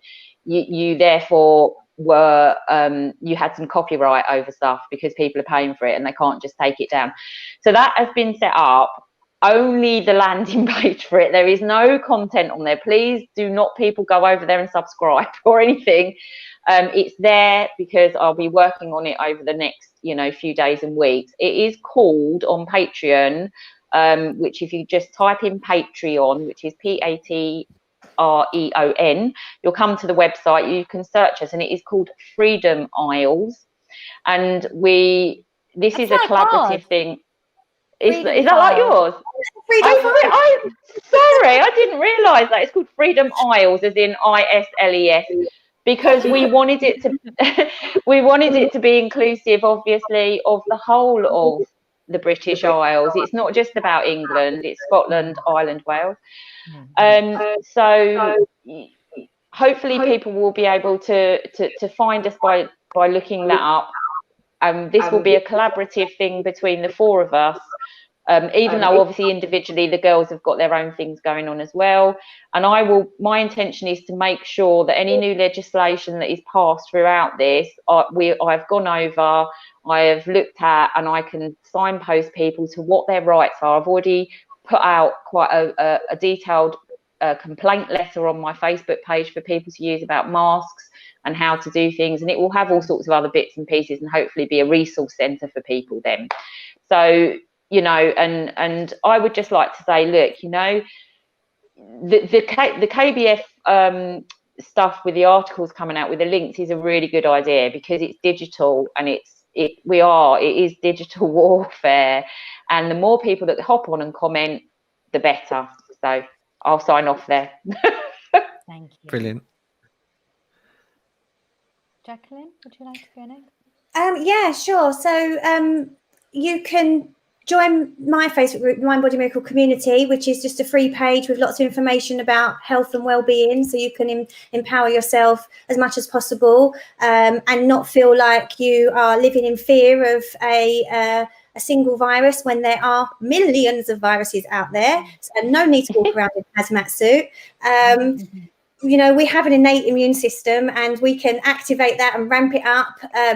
you therefore were you had some copyright over stuff because people are paying for it and they can't just take it down. So that has been set up. Only the landing page for it. There is no content on there. Please do not people go over there and subscribe or anything. It's there because I'll be working on it over the next, few days and weeks. It is called on Patreon, which if you just type in Patreon, which is Patreon, you'll come to the website. You can search us, and it is called Freedom Isles. And this is a collaborative thing. Is that like yours? Sorry, I didn't realise that. It's called Freedom Isles, as in ISLES, because we wanted it to be inclusive, obviously, of the whole of the British Isles. It's not just about England; it's Scotland, Ireland, Wales. So hopefully, people will be able to find us by looking that up. This will be a collaborative thing between the 4 of us. Even though obviously individually the girls have got their own things going on as well. And my intention is to make sure that any new legislation that is passed throughout this, I've gone over, I have looked at, and I can signpost people to what their rights are. I've already put out quite a detailed complaint letter on my Facebook page for people to use about masks and how to do things. And it will have all sorts of other bits and pieces and hopefully be a resource centre for people then. So, and I would just like to say, look, the KBF stuff with the articles coming out with the links is a really good idea, because it's digital and it is digital warfare, and the more people that hop on and comment, the better. So I'll sign off there. Thank you. Brilliant. Jacqueline, would you like to go next? Yeah, sure. So you can join my Facebook group, Mind Body Miracle Community, which is just a free page with lots of information about health and well-being, so you can empower yourself as much as possible, and not feel like you are living in fear of a single virus when there are millions of viruses out there. So no need to walk around in a hazmat suit. You know, we have an innate immune system, and we can activate that and ramp it up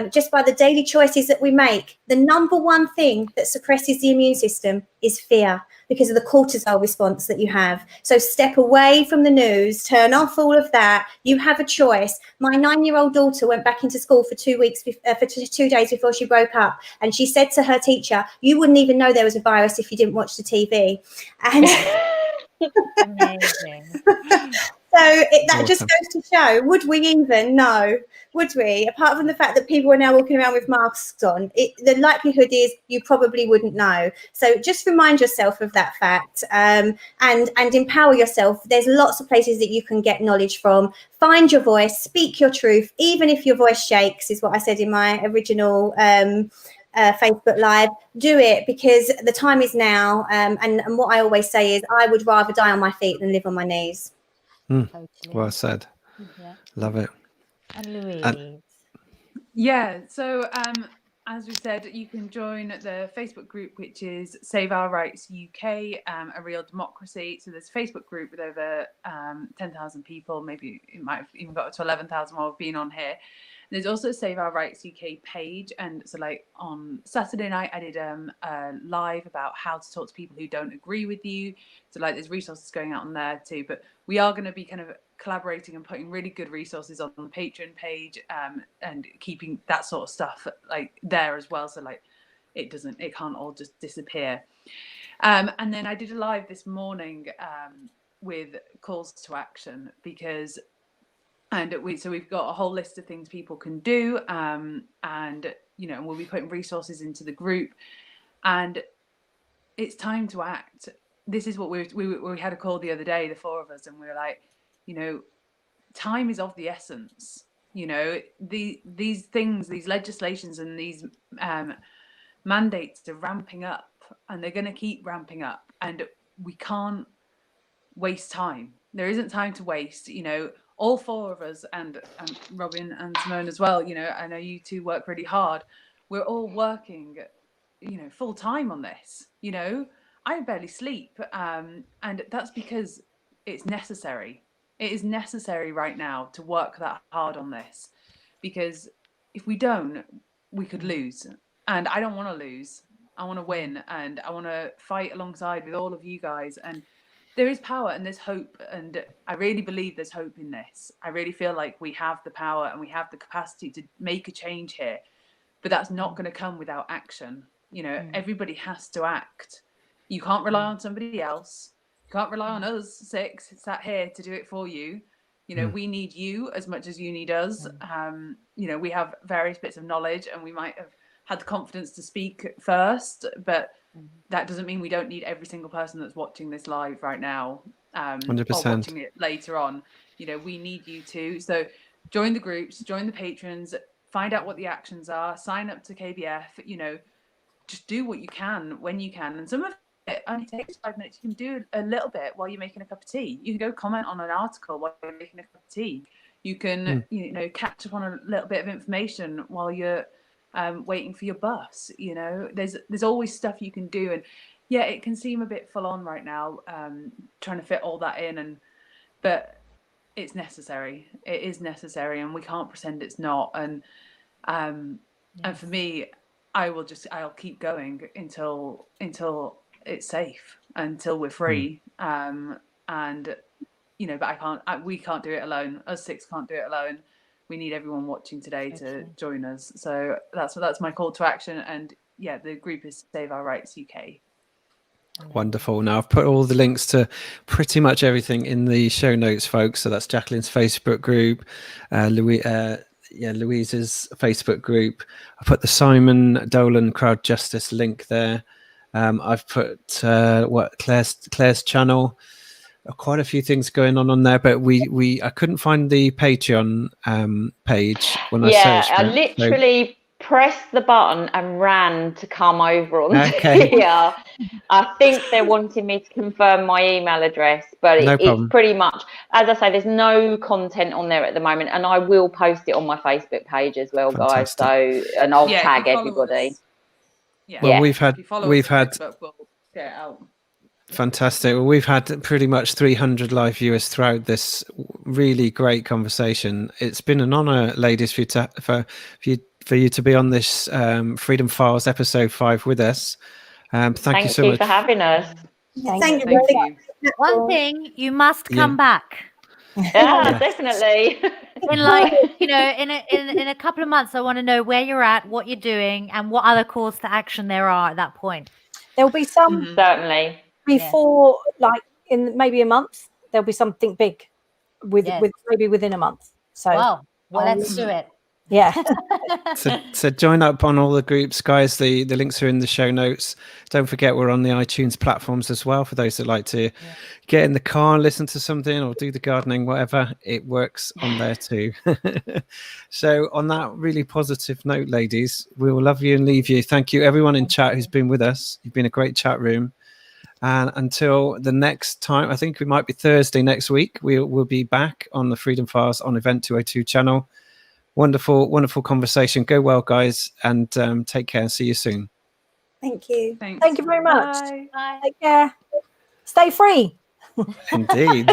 just by the daily choices that we make. The number one thing that suppresses the immune system is fear, because of the cortisol response that you have. So step away from the news, turn off all of that. You have a choice. My 9-year-old daughter went back into school for 2 weeks, for 2 days before she broke up. And she said to her teacher, "You wouldn't even know there was a virus if you didn't watch the TV." And Amazing. so that Awesome. just goes to show, would we even know? Would we? Apart from the fact that people are now walking around with masks on, the likelihood is you probably wouldn't know. So just remind yourself of that fact, and empower yourself. There's lots of places that you can get knowledge from. Find your voice, speak your truth, even if your voice shakes, is what I said in my original Facebook Live. Do it, because the time is now. And what I always say is, I would rather die on my feet than live on my knees. Totally. Well said. Yeah. Love it. And Louise. Yeah, so as we said, you can join the Facebook group, which is Save Our Rights UK, a real democracy. So there's a Facebook group with over 10,000 people. Maybe it might have even got to 11,000 while we've been on here. There's also a Save Our Rights UK page. And so like on Saturday night, I did a live about how to talk to people who don't agree with you. So like there's resources going out on there too. But we are going to be kind of collaborating and putting really good resources on the Patreon page, and keeping that sort of stuff like there as well. So like it can't all just disappear. And then I did a live this morning with calls to action, because we've got a whole list of things people can do, and you know, we'll be putting resources into the group, and it's time to act. This is what we had a call the other day, the 4 of us, and we were like, you know, time is of the essence. You know, these things, these legislations and these mandates are ramping up, and they're going to keep ramping up, and we can't waste time. There isn't time to waste. You know, all 4 of us, and Robin and Simone as well, you know, I know you two work really hard. We're all working, you know, full time on this. You know, I barely sleep, and that's because it's necessary. It is necessary right now to work that hard on this, because if we don't, we could lose. And I don't want to lose. I want to win, and I want to fight alongside with all of you guys. And there is power and there's hope, and I really believe there's hope in this. I really feel like we have the power and we have the capacity to make a change here, but that's not going to come without action. You know, everybody has to act. You can't rely on somebody else. You can't rely on us 6 sat here to do it for you. You know, we need you as much as you need us. You know, we have various bits of knowledge, and we might have had the confidence to speak first, but that doesn't mean we don't need every single person that's watching this live right now, 100%. or watching it later on. You know, we need you too. So join the groups, join the patrons, find out what the actions are, sign up to KBF, you know, just do what you can when you can. And some of it only takes 5 minutes. You can do a little bit while you're making a cup of tea. You can go comment on an article while you're making a cup of tea. You can, you know, catch up on a little bit of information while you're waiting for your bus. You know, there's always stuff you can do. And yeah, it can seem a bit full on right now, trying to fit all that in, but it's necessary. It is necessary, and we can't pretend it's not. And for me, I'll keep going until it's safe, until we're free. And you know, but we can't do it alone. Us 6 can't do it alone. We need everyone watching today to join us. So that's my call to action. And yeah, the group is Save Our Rights UK. Wonderful. Now I've put all the links to pretty much everything in the show notes, folks. So that's Jacqueline's Facebook group, Louise's Facebook group. I put the Simon Dolan Crowd Justice link there. I've put Claire's channel. Quite a few things going on there, but I couldn't find the Patreon page when I searched it. I literally pressed the button and ran to come over on Okay. here. I think they're wanting me to confirm my email address, but it's pretty much, as I say, there's no content on there at the moment, and I will post it on my Facebook page as well, Fantastic. guys. So, and I'll tag everybody. Well, we've had Facebook, we'll get it out. Fantastic. Well, we've had pretty much 300 live viewers throughout this really great conversation. It's been an honor, ladies, for you to be on this Freedom Files episode 5 with us. Thank you so much for having us. Thank you. One thing, you must come back. Yeah, definitely. In in a couple of months, I want to know where you're at, what you're doing, and what other calls to action there are at that point. There'll be some certainly before, like in maybe a month. There'll be something big with maybe within a month. So well, let's do it. Yeah. so join up on all the groups, guys. The links are in the show notes. Don't forget we're on the iTunes platforms as well for those that like to get in the car and listen to something or do the gardening, whatever. It works on there too. So on that really positive note, ladies, we will love you and leave you. Thank you everyone in chat who's been with us. You've been a great chat room. And until the next time, I think it might be Thursday next week, we'll be back on the Freedom Files on Event 202 channel. Wonderful conversation. Go well, guys, and take care. See you soon. Thank you. Thank you very much. Bye. Take care. Stay free. Indeed.